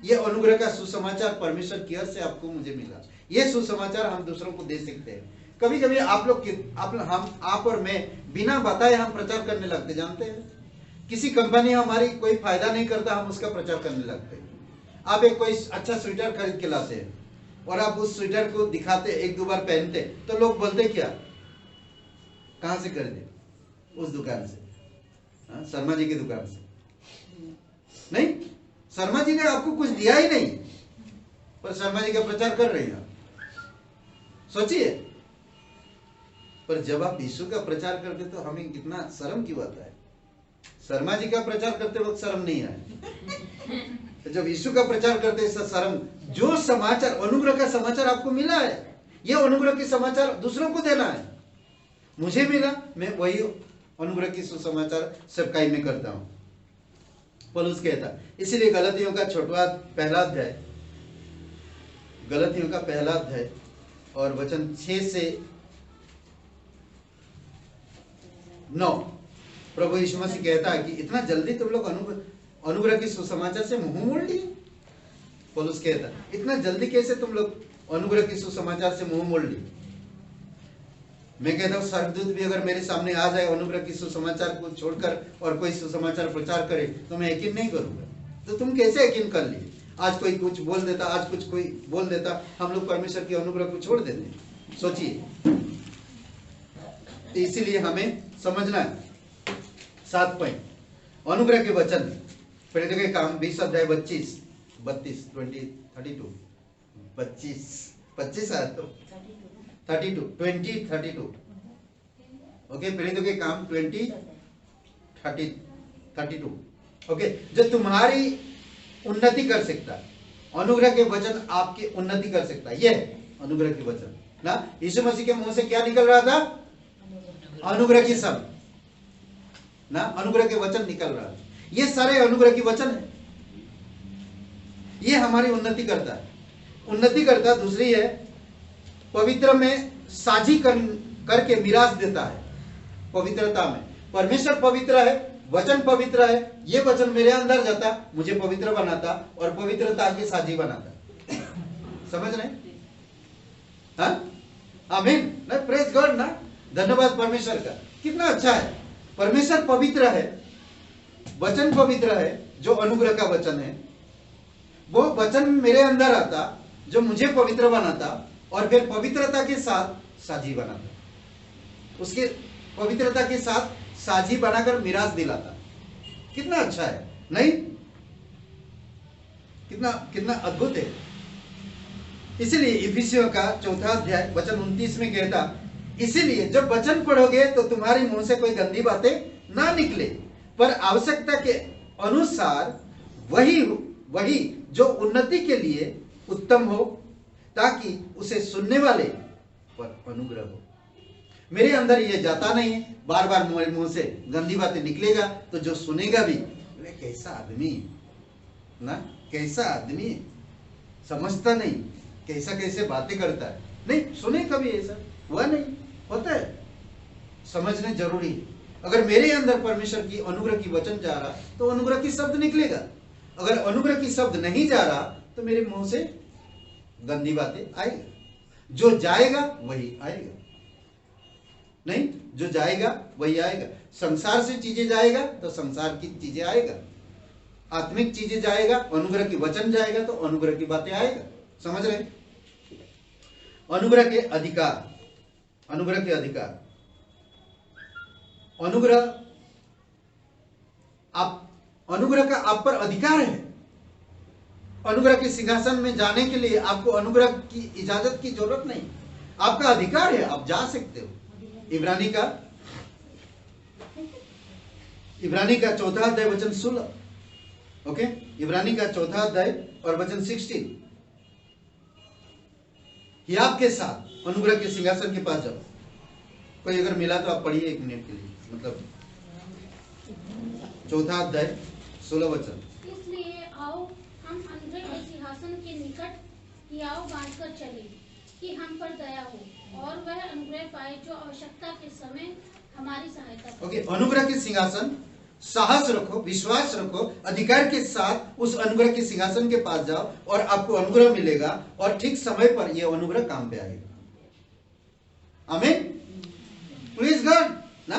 ये अनुग्रह का सुसमाचार परमेश्वर की ओर से आपको मुझे मिला। ये सुसमाचार हम दूसरों को दे सकते हैं। कभी कभी आप लोग, आप और मैं बिना बताए हम प्रचार करने लगते, जानते हैं? किसी कंपनी हमारी कोई फायदा नहीं करता, हम उसका प्रचार करने लगते हैं। आप एक कोई अच्छा स्वेटर खरीद के लाते हैं और आप उस स्वेटर को दिखाते, 1-2 बार पहनते, तो लोग बोलते क्या, कहां से खरीदे? उस दुकान से, शर्मा जी की दुकान से। नहीं, शर्मा जी ने आपको कुछ दिया ही नहीं, पर शर्मा जी का प्रचार कर रही हैं। सोचिए, पर जब आप यीशु का प्रचार करते तो हमें कितना शर्म क्यों आता है? शर्मा जी का प्रचार करते वक्त शर्म नहीं आए, जब यीशु का प्रचार करते शर्म। जो समाचार, अनुग्रह का समाचार आपको मिला है, यह अनुग्रह के समाचार दूसरों को देना है। मुझे मिला, मैं वही अनुग्रह की सुसमाचार सेवकाई में करता हूं, पौलुस कहता। इसीलिए गलतियों का पहला अध्याय, गलतियों का पहला अध्याय और वचन 6 से 9, प्रभु यीशु मसीह कहता है कि इतना जल्दी तुम लोग अनुग्रह की सुसमाचार से मुंह मोड़ लिए। पौलुस कहता, इतना जल्दी कैसे तुम लोग अनुग्रह की सुसमाचार से मुंह मोड़ लिए? मैं कहता हूँ स्वर्गदूत भी अगर मेरे सामने आ जाए अनुग्रह की सुसमाचार को छोड़कर और कोई सुसमाचार प्रचार करे तो मैं यकीन नहीं करूंगा। तो तुम कैसे यकीन कर लिए? आज कोई कुछ बोल देता, आज कुछ कोई बोल देता, हम लोग परमेश्वर के अनुग्रह को छोड़ देते। सोचिए। तो इसीलिए हमें समझना है 7 पॉइंट अनुग्रह के वचन। प्रेरितों के काम 20 अध्याय 25 32 20 32 25 आया तो 32 20 32 ओके। प्रेरितों के काम 20 32 ओके। जो तुम्हारी उन्नति कर सकता है, अनुग्रह के वचन आपकी उन्नति कर सकता है। यह अनुग्रह के वचन ना, यीशु मसीह के मुंह से क्या निकल रहा था? अनुग्रह की शब्द ना, अनुग्रह के वचन निकल रहा है। ये सारे अनुग्रह की वचन है। ये हमारी उन्नति करता है, उन्नति करता है। दूसरी है पवित्र में साझी करके मिरास देता है। पवित्रता में परमेश्वर पवित्र है, वचन पवित्र है। ये वचन मेरे अंदर जाता, मुझे पवित्र बनाता और पवित्रता के साझी बनाता। समझ रहे? हाँ, आमीन ना, प्रेज गॉड ना, धन्यवाद परमेश्वर का। कितना अच्छा है, परमेश्वर पवित्र है, वचन पवित्र है, जो अनुग्रह का वचन है। वो वचन मेरे अंदर आता जो मुझे पवित्र बनाता और फिर पवित्रता के साथ साझी बनाता, उसके पवित्रता के साथ साझी बनाकर मिरास दिलाता। कितना अच्छा है नहीं? कितना कितना अद्भुत है। इसीलिए इफिसियों का 4 अध्याय वचन 29 में कहता, इसीलिए जब वचन पढ़ोगे तो तुम्हारे मुंह से कोई गंदी बातें ना निकले, पर आवश्यकता के अनुसार वही जो उन्नति के लिए उत्तम हो, ताकि उसे सुनने वाले पर अनुग्रह हो। मेरे अंदर ये जाता नहीं है, बार बार मेरे मुंह से गंदी बातें निकलेगा तो जो सुनेगा भी, कैसा आदमी ना, कैसा आदमी, समझता नहीं, कैसे बातें करता है। नहीं सुने कभी ऐसा हुआ नहीं, होता है। समझने जरूरी है। अगर मेरे अंदर परमेश्वर की अनुग्रह की वचन जा रहा तो अनुग्रह की शब्द निकलेगा। अगर अनुग्रह की शब्द नहीं जा रहा तो मेरे मुंह से गंदी बातें आएगी। जो जाएगा वही आएगा, नहीं, जो जाएगा वही आएगा। संसार से चीजें जाएगा तो संसार की चीजें आएगा, आत्मिक चीजें जाएगा, अनुग्रह की वचन जाएगा तो अनुग्रह की बातें आएगा। समझ रहे? अनुग्रह के अधिकार, अनुग्रह के अधिकार, अनुग्रह का आप पर अधिकार है। अनुग्रह के सिंहासन में जाने के लिए आपको अनुग्रह की इजाजत की जरूरत नहीं, आपका अधिकार है, आप जा सकते हो। इब्रानी का 4 अध्याय वचन 16, ओके। इब्रानी का 4 अध्याय और वचन 16, ये आपके साथ अनुग्रह के सिंहासन के पास जाओ। कोई अगर मिला तो आप पढ़िए 1 मिनट के लिए, मतलब 4 अध्याय 16 वचन। इसलिए आओ हम अनुग्रह के सिंहासन के निकट हियाव बांधकर चले कि हम पर दया हो और वह अनुग्रह पाए जो आवश्यकता के समय हमारी सहायता करे। ओके, अनुग्रह के सिंहासन, साहस रखो, विश्वास रखो, अधिकार के साथ उस अनुग्रह के सिंहासन के पास जाओ और आपको अनुग्रह मिलेगा और ठीक समय पर यह अनुग्रह काम पे आएगा। आमीन, प्लीज गॉड ना,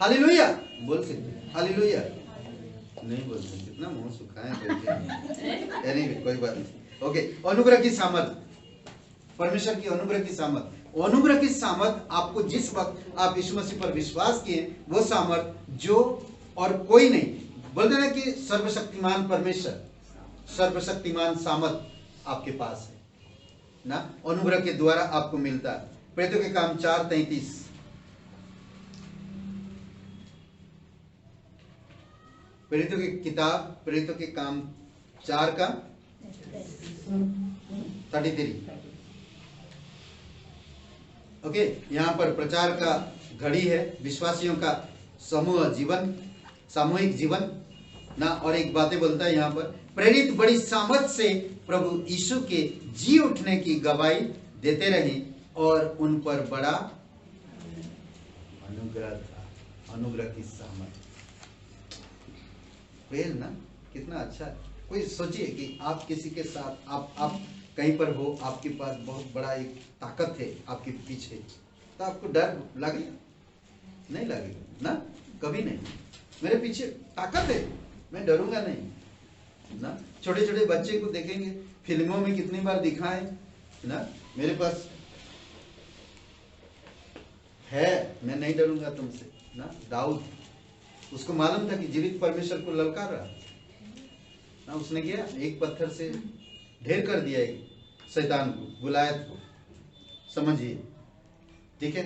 हालेलुया बोल सकते, हालेलुया नहीं बोलते, कितना मुंह सुखाए करके। एनीवे, कोई बात नहीं। ओके, अनुग्रह की सामर्थ, परमेश्वर की अनुग्रह की सामर्थ। अनुग्रह की सामर्थ आपको जिस वक्त आप यीशु मसीह पर विश्वास किए, वो सामर्थ जो और कोई नहीं, बोलते ना कि सर्वशक्तिमान परमेश्वर, सर्वशक्तिमान सामर्थ आपके पास है ना, अनुग्रह के द्वारा आपको मिलता है। प्रेरितों के काम 4:33, प्रेरितों की किताब, प्रेरितों के काम 4 का 33, ओके। यहाँ पर प्रचार का घड़ी है, विश्वासियों का समूह जीवन, सामूहिक जीवन ना। और एक बातें बोलता है यहाँ पर, प्रेरित बड़ी सामर्थ से प्रभु यीशु के जी उठने की गवाही देते रहे और उन पर बड़ा अनुग्रह था। अनुग्रह की सामर्थ, प्रेज ना, कितना अच्छा है। कोई सोचिए कि आप किसी के साथ, आप कहीं पर हो, आपके पास बहुत बड़ा एक ताकत है आपके पीछे, तो आपको डर लगेगा? नहीं लगेगा ना, कभी नहीं। मेरे पीछे ताकत है, मैं डरूंगा नहीं ना। छोटे छोटे बच्चे को देखेंगे फिल्मों में, कितनी बार दिखाएं ना, मेरे पास है, मैं नहीं डरूंगा तुमसे ना। दाऊद, उसको मालूम था कि जीवित परमेश्वर को ललकार रहा ना, उसने गया एक पत्थर से ढेर कर दिया एक शैतान को, गुलायत को। समझिए, ठीक है।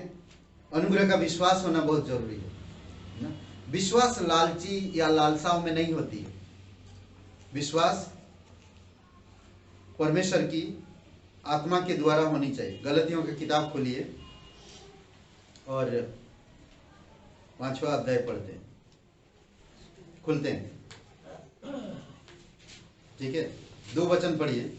अनुग्रह का विश्वास होना बहुत जरूरी है ना। विश्वास लालची या लालसाओं में नहीं होती है। विश्वास परमेश्वर की आत्मा के द्वारा होनी चाहिए। गलतियों की किताब खोलिए और 5वां अध्याय पढ़ते हैं, खुलते हैं, ठीक है। 2 वचन पढ़िए।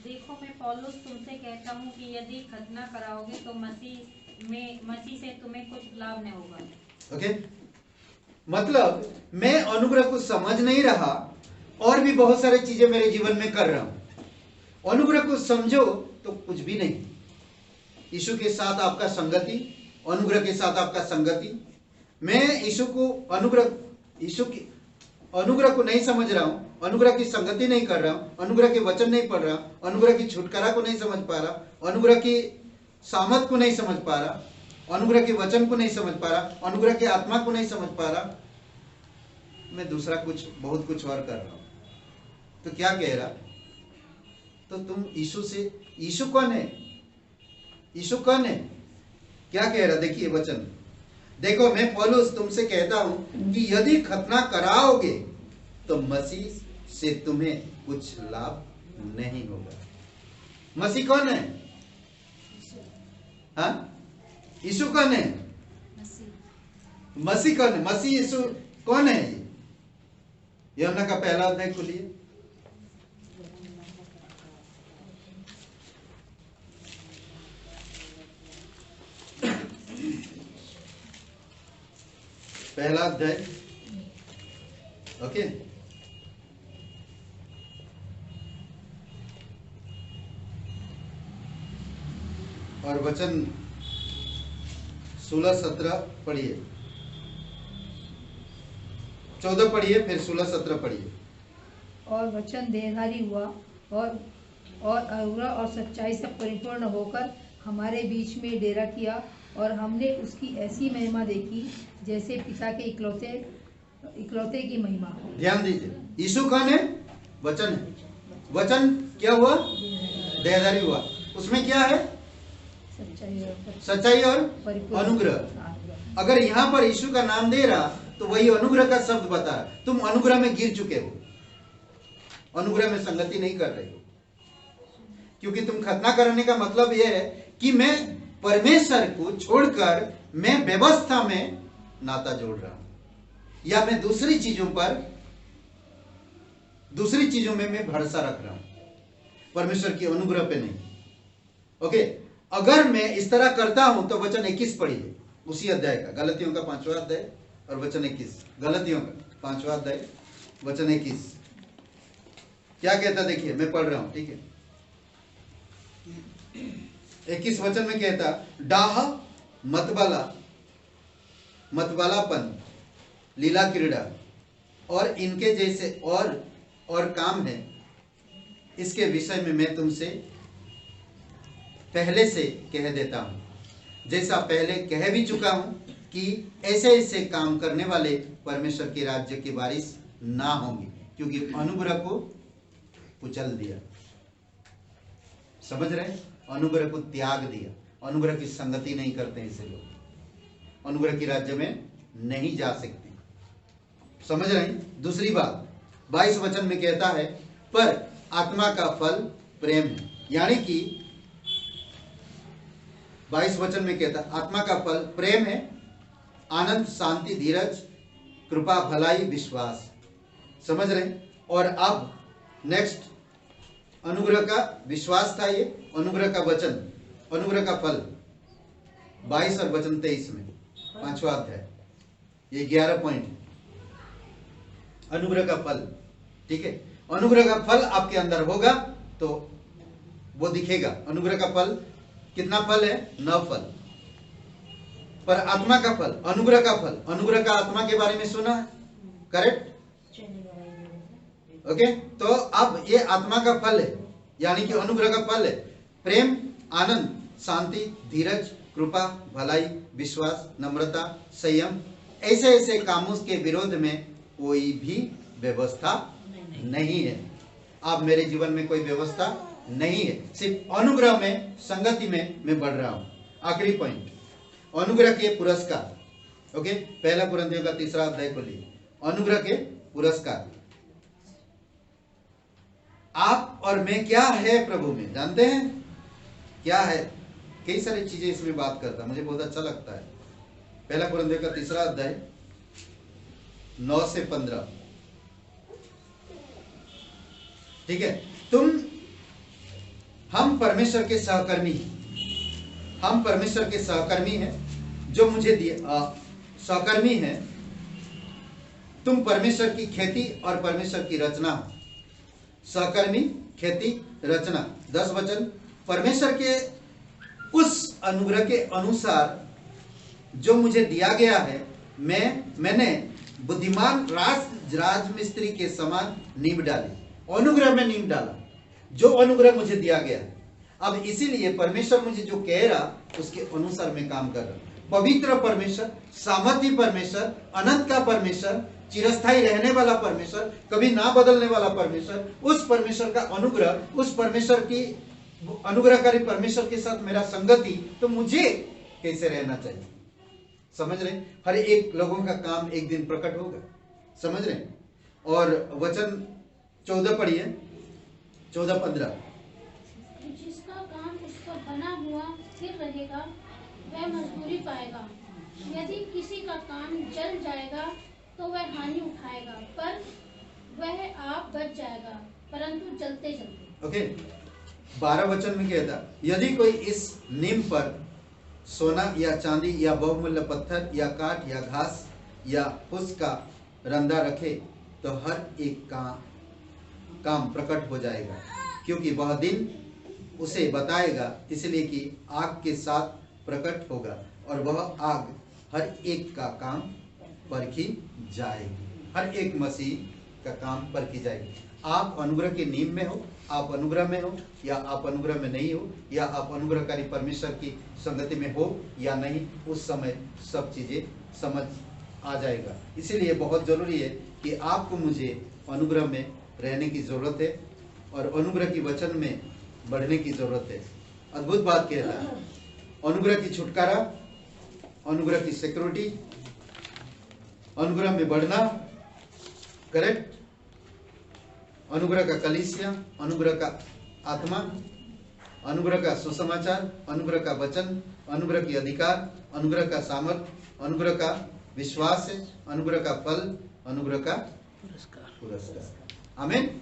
देखो, मैं पौलुस तुमसे कहता हूँ कि यदि खतना कराओगे तो मसीह से तुम्हें कुछ लाभ नहीं होगा। ओके, मतलब मैं अनुग्रह को समझ नहीं रहा और भी बहुत सारी चीजें मेरे जीवन में कर रहा हूं। अनुग्रह को समझो तो कुछ भी नहीं। यीशु के साथ आपका संगति, अनुग्रह के साथ आपका संगति। मैं यीशु की अनुग्रह को नहीं समझ रहा हूं, अनुग्रह की संगति नहीं कर रहा हूं, अनुग्रह के वचन नहीं पढ़ रहा, अनुग्रह की छुटकारा को नहीं समझ पा रहा, अनुग्रह की सामर्थ को नहीं समझ पा रहा, अनुग्रह के वचन को नहीं समझ पा रहा, अनुग्रह की आत्मा को नहीं समझ पा रहा, मैं दूसरा बहुत कुछ और कर रहा हूं। तो क्या कह रहा? तो तुम यीशु कौन है? यीशु कौन है? क्या कह रहा? देखिए वचन, देखो मैं पौलुस तुमसे कहता हूं कि यदि खतना कराओगे तो मसीह से तुम्हें कुछ लाभ नहीं होगा। मसीह कौन है? हाँ, यीशु कौन है? मसीह कौन है? मसीह यीशु कौन है? यूहन्ना का 1 अध्याय खोलिए। पहला अध्याय, ओके। और वचन 16-17 पढ़िए, 14 पढ़िए, फिर 16-17 पढ़िए। और वचन देहधारी हुआ और अनुग्रह और सच्चाई से परिपूर्ण होकर हमारे बीच में डेरा किया, और हमने उसकी ऐसी महिमा देखी जैसे पिता के इकलौते की महिमा। ध्यान दीजिए, यीशु कौन है? वचन है। वचन क्या हुआ? देहधारी हुआ। उसमें क्या है? सच्चाई और अनुग्रह। अगर यहाँ पर यीशु का नाम दे रहा तो वही अनुग्रह का शब्द बता रहा। तुम अनुग्रह में गिर चुके हो, अनुग्रह में संगति नहीं कर रहे हो, क्योंकि तुम खतना करने का मतलब यह है कि मैं परमेश्वर को छोड़कर मैं व्यवस्था में नाता जोड़ रहा हूं, या मैं दूसरी चीजों में मैं भरोसा रख रहा हूं, परमेश्वर की अनुग्रह पे नहीं। ओके, अगर मैं इस तरह करता हूं तो वचन 21 पढ़िए, उसी अध्याय का, गलतियों का 5वां अध्याय और वचन 21। गलतियों का 5वां अध्याय वचन 21 क्या कहता? देखिए मैं पढ़ रहा हूं, ठीक है। 21 वचन में कहता, डाह, मतवालापन, लीला क्रीड़ा और इनके जैसे और काम है, इसके विषय में मैं तुमसे पहले से कह देता हूं, जैसा पहले कह भी चुका हूं कि ऐसे काम करने वाले परमेश्वर के राज्य की वारिस ना होंगे, क्योंकि अनुग्रह को कुचल दिया। समझ रहे? अनुग्रह को त्याग दिया। अनुग्रह की संगति नहीं करते ऐसे लोग, अनुग्रह के राज्य में नहीं जा सकते। समझ रहे? दूसरी बात 22 वचन में कहता है, पर आत्मा का फल प्रेम है, यानी कि 22 वचन में कहता है आत्मा का फल प्रेम है, आनंद, शांति, धीरज, कृपा, भलाई, विश्वास। समझ रहे? और अब नेक्स्ट, अनुग्रह का विश्वास था, ये अनुग्रह का वचन, अनुग्रह का फल 22 और वचन 23 में, 5वां अध्याय, ये 11 पॉइंट। अनुग्रह का फल, ठीक है। अनुग्रह का फल आपके अंदर होगा तो वो दिखेगा। अनुग्रह का फल कितना फल है? 9 फल। पर आत्मा का फल, अनुग्रह का फल, अनुग्रह का आत्मा के बारे में सुना है, करेक्ट? ओके, तो अब ये आत्मा का फल है, यानी कि अनुग्रह का फल है। प्रेम, आनंद, शांति, धीरज, कृपा, भलाई, विश्वास, नम्रता, संयम, ऐसे ऐसे कामों के विरोध में कोई भी व्यवस्था नहीं है। आप मेरे जीवन में कोई व्यवस्था नहीं है, सिर्फ अनुग्रह में, संगति में मैं बढ़ रहा हूं। आखिरी पॉइंट, अनुग्रह के पुरस्कार। ओके, पहला कुरिन्थियों का 3 अध्याय खोलिए। अनुग्रह के पुरस्कार। आप और मैं क्या है प्रभु में, जानते हैं क्या है? कई सारी चीजें इसमें बात करता, मुझे बहुत अच्छा लगता है। पहला कुरिन्थियों का 3 अध्याय 9 से 15, ठीक है। हम परमेश्वर के सहकर्मी हैं, हम परमेश्वर के सहकर्मी हैं, जो मुझे सहकर्मी हैं। तुम परमेश्वर की खेती और परमेश्वर की रचना हो। सहकर्मी, खेती, रचना। 10 वचन, परमेश्वर के उस अनुग्रह के अनुसार जो मुझे दिया गया है, मैंने बुद्धिमान राजमिस्त्री के समान नींव डाली। अनुग्रह में नींव डाला, जो अनुग्रह मुझे दिया गया है। अब इसीलिए परमेश्वर मुझे जो कह रहा, उसके अनुसार मैं काम कर रहा हूं। पवित्र परमेश्वर, सामर्थी परमेश्वर, अनंत का परमेश्वर, चिरस्थायी रहने वाला परमेश्वर, कभी ना बदलने वाला परमेश्वर, उस परमेश्वर का अनुग्रह, उस परमेश्वर की अनुग्रहकारी परमेश्वर के साथ मेरा संगति, तो मुझे कैसे रहना चाहिए? समझ रहे? हर एक लोगों का काम एक दिन प्रकट होगा, समझ रहे? और वचन 14 पढ़िए, 14-15। जिसका काम उस पर बना हुआ स्थिर रहेगा, वह मजदूरी पाएगा। यदि किसी का काम जल जाएगा तो वह हानि उठाएगा, पर वह आप बच जाएगा, परंतु जलते जलते। ओके, 12 वचन में कहता, यदि कोई इस नीम पर सोना या चांदी या बहुमूल्य पत्थर या काठ या घास या फूस का रंधा रखे, तो हर एक का काम प्रकट हो जाएगा, क्योंकि वह दिन उसे बताएगा, इसलिए कि आग के साथ प्रकट होगा, और वह आग हर एक का काम परखी जाएगी। हर एक मसीह का काम परखी जाएगी। आप अनुग्रह के नींव में हो, आप अनुग्रह में हो या आप अनुग्रह में नहीं हो, या आप अनुग्रहकारी परमेश्वर की संगति में हो या नहीं, उस समय सब चीजें समझ आ जाएगा। इसीलिए बहुत जरूरी है कि आपको मुझे अनुग्रह में रहने की जरूरत है और अनुग्रह की वचन में बढ़ने की जरूरत है। अद्भुत बात कह रहा है, अनुग्रह की छुटकारा, अनुग्रह की सिक्योरिटी, अनुग्रह में बढ़ना, करेक्ट, अनुग्रह का कलीसिया, अनुग्रह का आत्मा, अनुग्रह का सुसमाचार, अनुग्रह का वचन, अनुग्रह की अधिकार, अनुग्रह का सामर्थ, अनुग्रह का विश्वास है, अनुग्रह का फल, अनुग्रह का पुरस्कार। आमीन।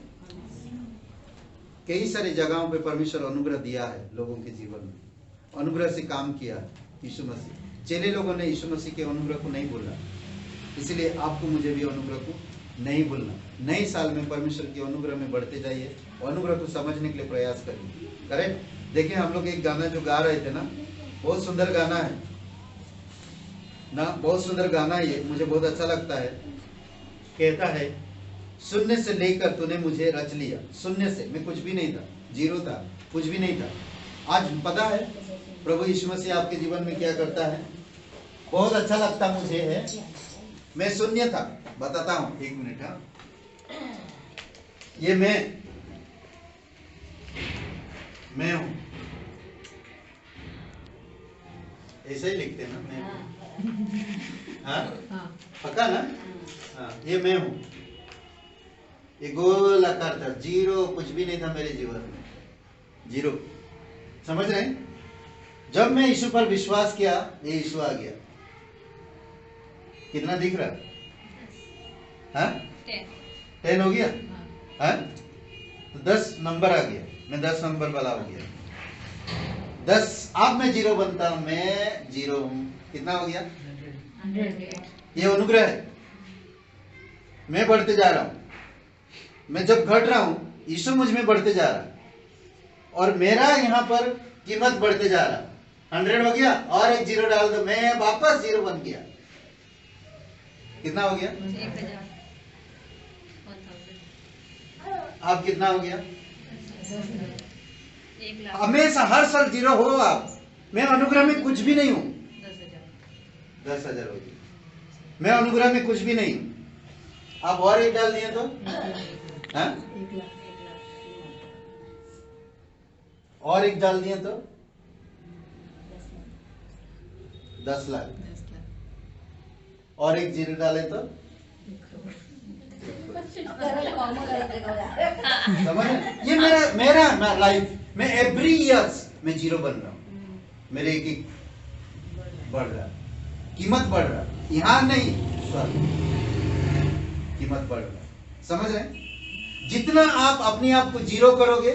कई सारी जगहों पे परमेश्वर अनुग्रह दिया है लोगों के जीवन में, अनुग्रह से काम किया है यीशु मसीह। चेले लोगों ने यीशु मसीह के अनुग्रह को नहीं भूला, इसलिए आपको मुझे भी अनुग्रह को नहीं भूलना। नए साल में परमेश्वर के अनुग्रह में बढ़ते जाइए, अनुग्रह को समझने के लिए प्रयास करिए, करेक्ट। देखिए, हम लोग एक गाना जो गा रहे थे ना, बहुत सुंदर गाना है ना, बहुत सुंदर गाना है ये, मुझे बहुत अच्छा लगता है। कहता है, शून्य से लेकर तूने मुझे रच लिया। शून्य से, मैं कुछ भी नहीं था, जीरो था, कुछ भी नहीं था। आज पता है प्रभु यीशु मसीह आपके जीवन में क्या करता है, बहुत अच्छा लगता मुझे है। मैं शून्य था, बताता हूं, 1 मिनट। हाँ, ये मैं हूं, ऐसे ही लिखते ना, मैं हूं। हाँ, पक्का ना? हाँ, ये मैं हूं। ये गोल आकार था, जीरो, कुछ भी नहीं था मेरे जीवन में, जीरो। समझ रहे हैं? जब मैं यीशु पर विश्वास किया, ये यीशु आ गया। कितना दिख रहा? हाँ, 10 हो गया। हाँ, तो 10 नंबर आ गया, मैं 10 नंबर वाला हो गया। 10, अब मैं जीरो बनता हूं, मैं जीरो हूं। कितना हो गया? 100। ये अनुग्रह है, मैं बढ़ते जा रहा हूं, मैं जब घट रहा हूं यीशु मुझ में बढ़ते जा रहा, और मेरा यहाँ पर कीमत बढ़ते जा रहा। 100 हो गया और एक जीरो डाल दो, मैं वापस जीरो बन गया। कितना हो गया? 1000 आप कितना हो गया? 1 लाख हमेशा हर साल जीरो हो आप। मैं अनुग्रह में कुछ भी नहीं हूं। 10,000 हो गया। मैं अनुग्रह में कुछ भी नहीं हूं। आप और एक डाल दिए तो हाँ? 1 लाख। और एक डाल दिए तो 10 लाख। और एक जीरो डाले तो समझ रहे? ये मेरा लाइफ में एवरी ईयर्स मैं जीरो बन रहा हूं। मेरे एक बढ़ रहा, कीमत बढ़ रहा, यहां नहीं स्वर्ग कीमत बढ़ रहा। समझ रहे? जितना आप अपने आप को जीरो करोगे,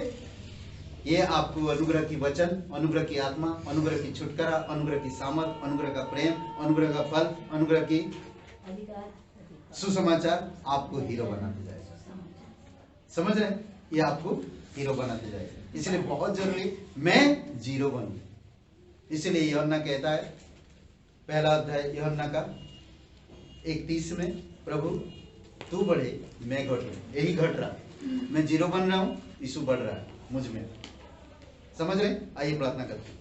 ये आपको अनुग्रह की वचन, अनुग्रह की आत्मा, अनुग्रह की छुटकारा, अनुग्रह की सामर्थ, अनुग्रह का प्रेम, अनुग्रह का फल, अनुग्रह की सुसमाचार आपको हीरो बनाते जाएगा। समझ रहे? ये आपको हीरो बनाते जाएगा। इसलिए बहुत जरूरी मैं जीरो बनूं। इसलिए यूहन्ना कहता है, पहला अध्याय यूहन्ना का 31 में, प्रभु तू बढ़े मैं घट रहा, यही घट रहा, मैं जीरो बन रहा हूं, यीशु बढ़ रहा है मुझ में। समझ रहे? आइए प्रार्थना करते हैं।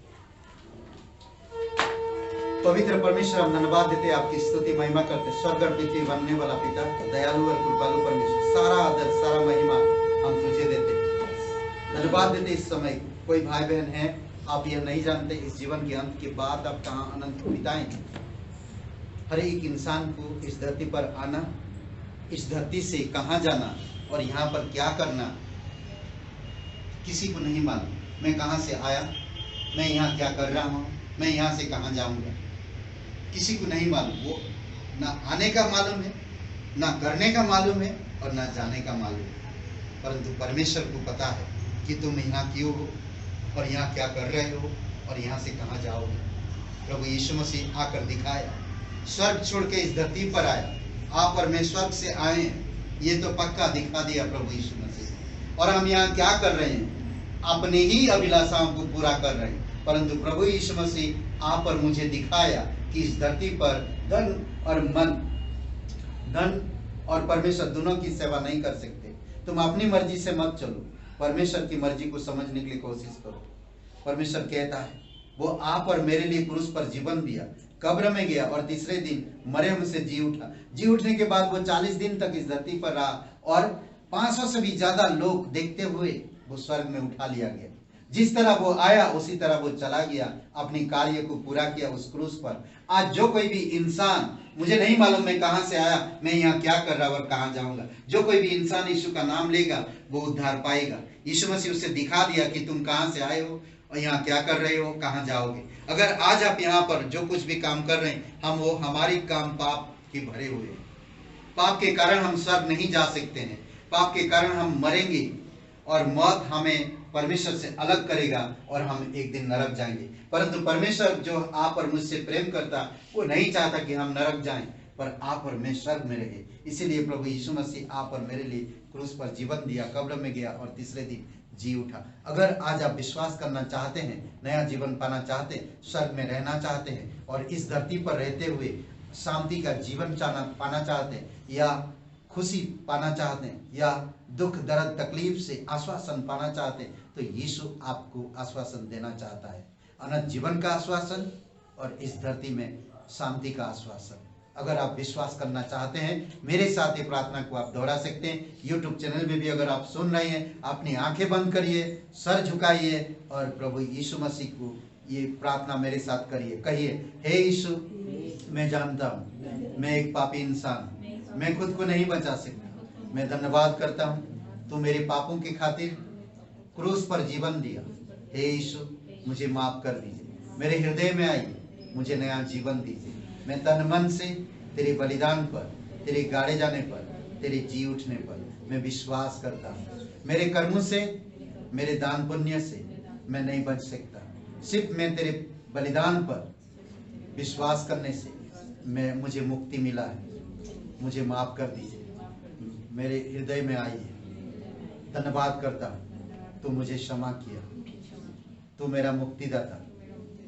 पवित्र परमेश्वर, हम धन्यवाद देते, आपकी स्तुति महिमा करते। स्वर्ग और पृथ्वी बनने वाला पिता, दयालु और कृपालु परमेश्वर, सारा आदर सारा महिमा हम तुझे देते, धन्यवाद देते। इस समय कोई भाई बहन है, आप यह नहीं जानते इस जीवन के अंत के बाद आप कहाँ अनंत को बिताएंगे। हर एक इंसान को इस धरती पर आना, इस धरती से कहाँ जाना और यहाँ पर क्या करना किसी को नहीं मालूम। मैं कहाँ से आया, मैं यहाँ क्या कर रहा हूँ, मैं यहाँ से कहाँ जाऊँगा, किसी को नहीं मालूम। वो ना आने का मालूम है, ना करने का मालूम है और ना जाने का मालूम है। परंतु परमेश्वर को पता है कि तुम यहाँ क्यों हो और यहाँ क्या कर रहे हो और यहाँ से कहाँ जाओगे। प्रभु यीशु मसीह आकर दिखाया, स्वर्ग छोड़ के इस धरती पर आया। आप और मैं स्वर्ग से आए हैं, ये तो पक्का दिखा दिया प्रभु यीशु मसीह। और हम यहाँ क्या कर रहे हैं? अपनी ही अभिलाषाओं को पूरा कर रहे हैं। परंतु प्रभु यीशु मसीह आप और मुझे दिखाया कि इस धरती पर धन और परमेश्वर दोनों की सेवा नहीं कर सकते। तुम अपनी मर्जी से मत चलो, परमेश्वर की मर्जी को समझने के लिए कोशिश करो। परमेश्वर कहता है, वो आप और मेरे लिए क्रूस पर जीवन दिया, कब्र में गया और तीसरे दिन मरे हुए से जी उठा। जी उठने के बाद वो 40 दिन तक इस धरती पर रहा और 500 से भी ज्यादा लोग देखते हुए वो स्वर्ग में उठा लिया गया। जिस तरह वो आया उसी तरह वो चला गया, अपनी कार्य को पूरा किया उस क्रूस पर। आज जो कोई भी इंसान, मुझे नहीं मालूम मैं कहां से आया, मैं यहाँ क्या कर रहा और कहां जाऊंगा, जो कोई भी इंसान यीशु का नाम लेगा वो उद्धार पाएगा। यीशु मसीह उसे दिखा दिया कि तुम कहां से आए हो और यहाँ क्या कर रहे हो, कहां जाओगे। अगर आज आप यहाँ पर जो कुछ भी काम कर रहे हैं, हम वो हमारी काम पाप के भरे हुए हैं। पाप के कारण हम स्वर्ग नहीं जा सकते हैं, पाप के कारण हम मरेंगे और मौत हमें परमेश्वर से अलग करेगा और हम एक दिन नरक जाएंगे। परंतु परमेश्वर जो आप और मुझसे प्रेम करता, वो नहीं चाहता कि हम नरक जाएं, पर आप और मैं स्वर्ग में रहे। इसीलिए प्रभु यीशु मसीह आप और मेरे लिए क्रूस पर जीवन दिया, कब्र में गया और तीसरे दिन जी उठा। अगर आज आप विश्वास करना चाहते हैं, नया जीवन पाना चाहते हैं, स्वर्ग में रहना चाहते हैं और इस धरती पर रहते हुए शांति का जीवन पाना चाहते हैं, या खुशी पाना चाहते हैं, या दुख दर्द तकलीफ से आश्वासन पाना चाहते हैं, तो यीशु आपको आश्वासन देना चाहता है, अनंत जीवन का आश्वासन और इस धरती में शांति का आश्वासन। अगर आप विश्वास करना चाहते हैं, मेरे साथ ये प्रार्थना को आप दोहरा सकते हैं। यूट्यूब चैनल में भी अगर आप सुन रहे हैं, अपनी आंखें बंद करिए, सर झुकाइए और प्रभु यीशु मसीह को ये प्रार्थना मेरे साथ करिए। कहिए, हे यीशु, मैं जानता हूँ मैं एक पापी इंसान, मैं खुद को नहीं बचा सकता। मैं धन्यवाद करता हूँ, तू मेरे पापों की खातिर क्रूस पर जीवन दिया। हे यीशु, मुझे माफ कर दीजिए, मेरे हृदय में आइए, मुझे नया जीवन दीजिए। मैं तन मन से तेरे बलिदान पर, तेरे गाड़े जाने पर, तेरे जी उठने पर मैं विश्वास करता हूँ। मेरे कर्मों से, मेरे दान पुण्य से मैं नहीं बच सकता, सिर्फ मैं तेरे बलिदान पर विश्वास करने से मुझे मुक्ति मिला है। मुझे माफ कर दीजिए, मेरे हृदय में आई है। धन्यवाद करता हूँ, तू मुझे क्षमा किया, तू मेरा मुक्तिदाता,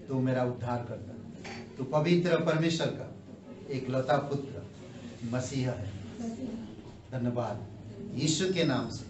तू मेरा उद्धार करता, तू पवित्र परमेश्वर का एक लता पुत्र मसीहा है। धन्यवाद यीशु के नाम से।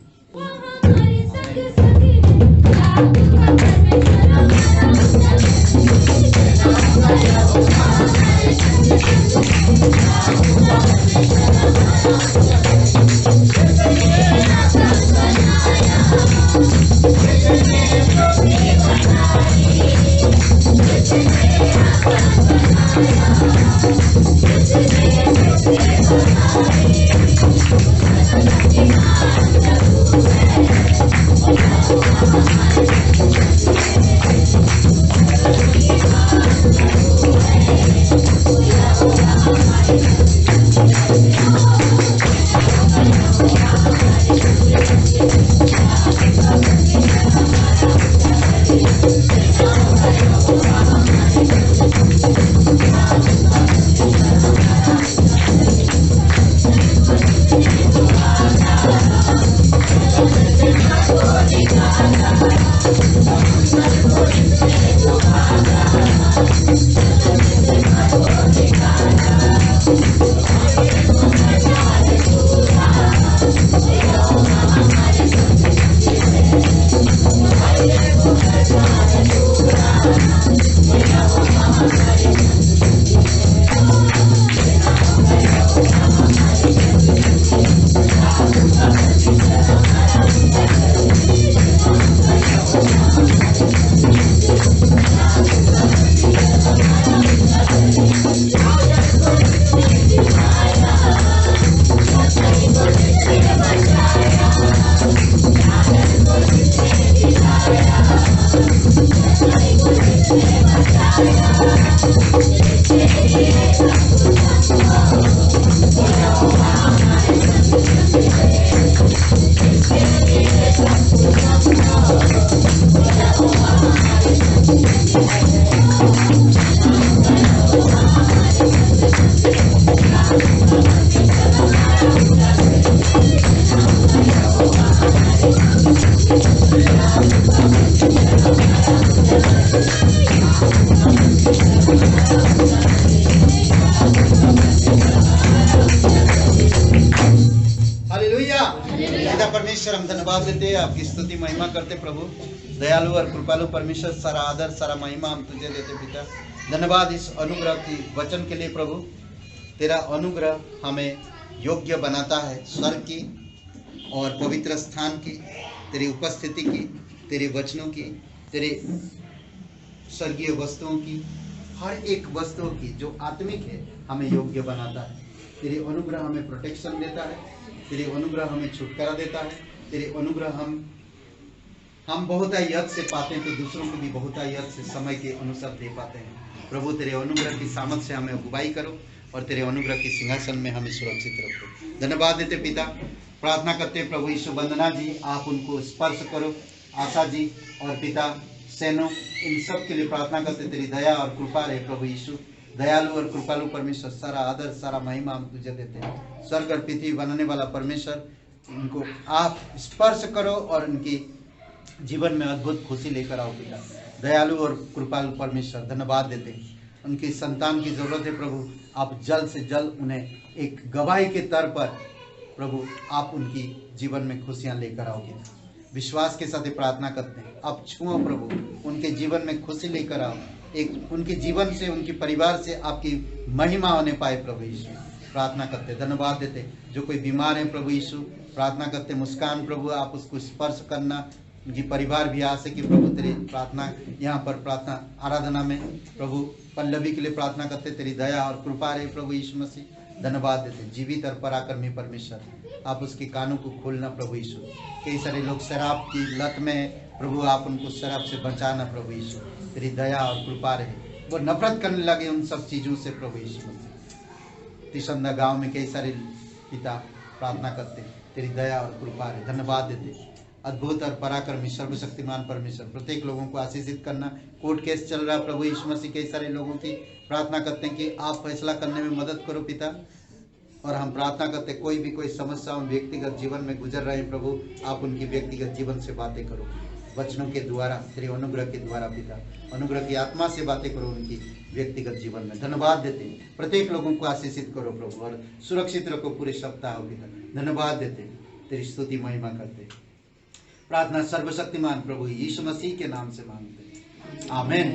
हमारे संग सखी आपका परमेश्वर परमेश्वर हम धन्यवाद देते हैं, आपकी स्तुति महिमा करते प्रभु। दयालु और कृपालु परमेश्वर, सारा आदर सारा महिमा हम तुझे देते पिता। धन्यवाद इस अनुग्रह की वचन के लिए प्रभु। तेरा अनुग्रह हमें योग्य बनाता है स्वर्ग की और पवित्र स्थान की, तेरी उपस्थिति की, तेरे वचनों की, तेरे स्वर्गीय वस्तुओं की, हर एक वस्तु की जो आत्मिक है हमें योग्य बनाता है। तेरे अनुग्रह हमें प्रोटेक्शन देता है, तेरे अनुग्रह हमें छुटकारा देता है, तेरे अनुग्रह हम बहुतायत से पाते हैं तो दूसरों को भी बहुतायत से समय के अनुसार दे पाते हैं। प्रभु तेरे अनुग्रह की सामर्थ से हमें अगुवाई करो और तेरे अनुग्रह के सिंहासन में हमें सुरक्षित रखो। धन्यवाद देते पिता, प्रार्थना करते प्रभु यीशु वंदना जी, आप उनको स्पर्श करो, आशा जी और पिता सैनो, इन सब के लिए प्रार्थना करते तेरी दया और कृपा रहे प्रभु यीशु। दयालु और कृपालु परमेश्वर, सारा आदर सारा महिमा हम तुझे देते हैं। स्वर्ग और पृथ्वी बनाने वाला परमेश्वर, इनको आप स्पर्श करो और इनकी जीवन में अद्भुत खुशी लेकर आओ पिता। दयालु और कृपालु परमेश्वर, धन्यवाद देते हैं। उनकी संतान की जरूरत है प्रभु, आप जल्द से जल्द उन्हें एक गवाही के तौर पर प्रभु आप उनकी जीवन में खुशियां लेकर आओगे। विश्वास के साथ प्रार्थना करते हैं, आप छुओ प्रभु, उनके जीवन में खुशी लेकर आओ, एक उनके जीवन से उनके परिवार से आपकी महिमा होने पाए प्रभु यीशु। प्रार्थना करते, धन्यवाद देते। जो कोई बीमार है प्रभु यीशु, प्रार्थना करते मुस्कान प्रभु आप उसको स्पर्श करना, उनकी परिवार भी आ सके प्रभु। तेरी प्रार्थना यहाँ पर प्रार्थना आराधना में प्रभु पल्लवी के लिए प्रार्थना करते, तेरी दया और कृपा रहे प्रभु यीशु मसीह। धन्यवाद देते जीवित और पराक्रमी परमेश्वर, आप उसके कानों को खोलना प्रभु यीशु। कई सारे लोग शराब की लत में प्रभु, आप उनको शराब से बचाना प्रभु यीशु। तेरी दया और कृपा रहे, वो नफरत करने लगे उन सब चीज़ों से प्रभु यीशु मसीह। तिशंदा गांव में कई सारे पिता प्रार्थना करते, तेरी दया और कृपा रहे। धन्यवाद देते अद्भुत और पराक्रमी सर्वशक्तिमान परमेश्वर, प्रत्येक लोगों को आशीषित करना। कोर्ट केस चल रहा है प्रभु यीशु मसीह, कई सारे लोगों की प्रार्थना करते हैं कि आप फैसला करने में मदद करो पिता, और हम प्रार्थना करते कोई भी कोई समस्या उन व्यक्तिगत जीवन में गुजर रहे हैं प्रभु, आप उनकी व्यक्तिगत जीवन से बातें करो, वचनों के द्वारा, तेरे अनुग्रह के द्वारा पिता, अनुग्रह की आत्मा से बातें करो उनकी व्यक्तिगत जीवन में। धन्यवाद देते हैं, प्रत्येक लोगों को आशीषित करो प्रभु और सुरक्षित रखो पूरे सप्ताह पिता। धन्यवाद देते हैं, तेरी स्तुति महिमा करते हैं। प्रार्थना सर्वशक्तिमान प्रभु यीशु मसीह के नाम से मांगते हैं, आमीन।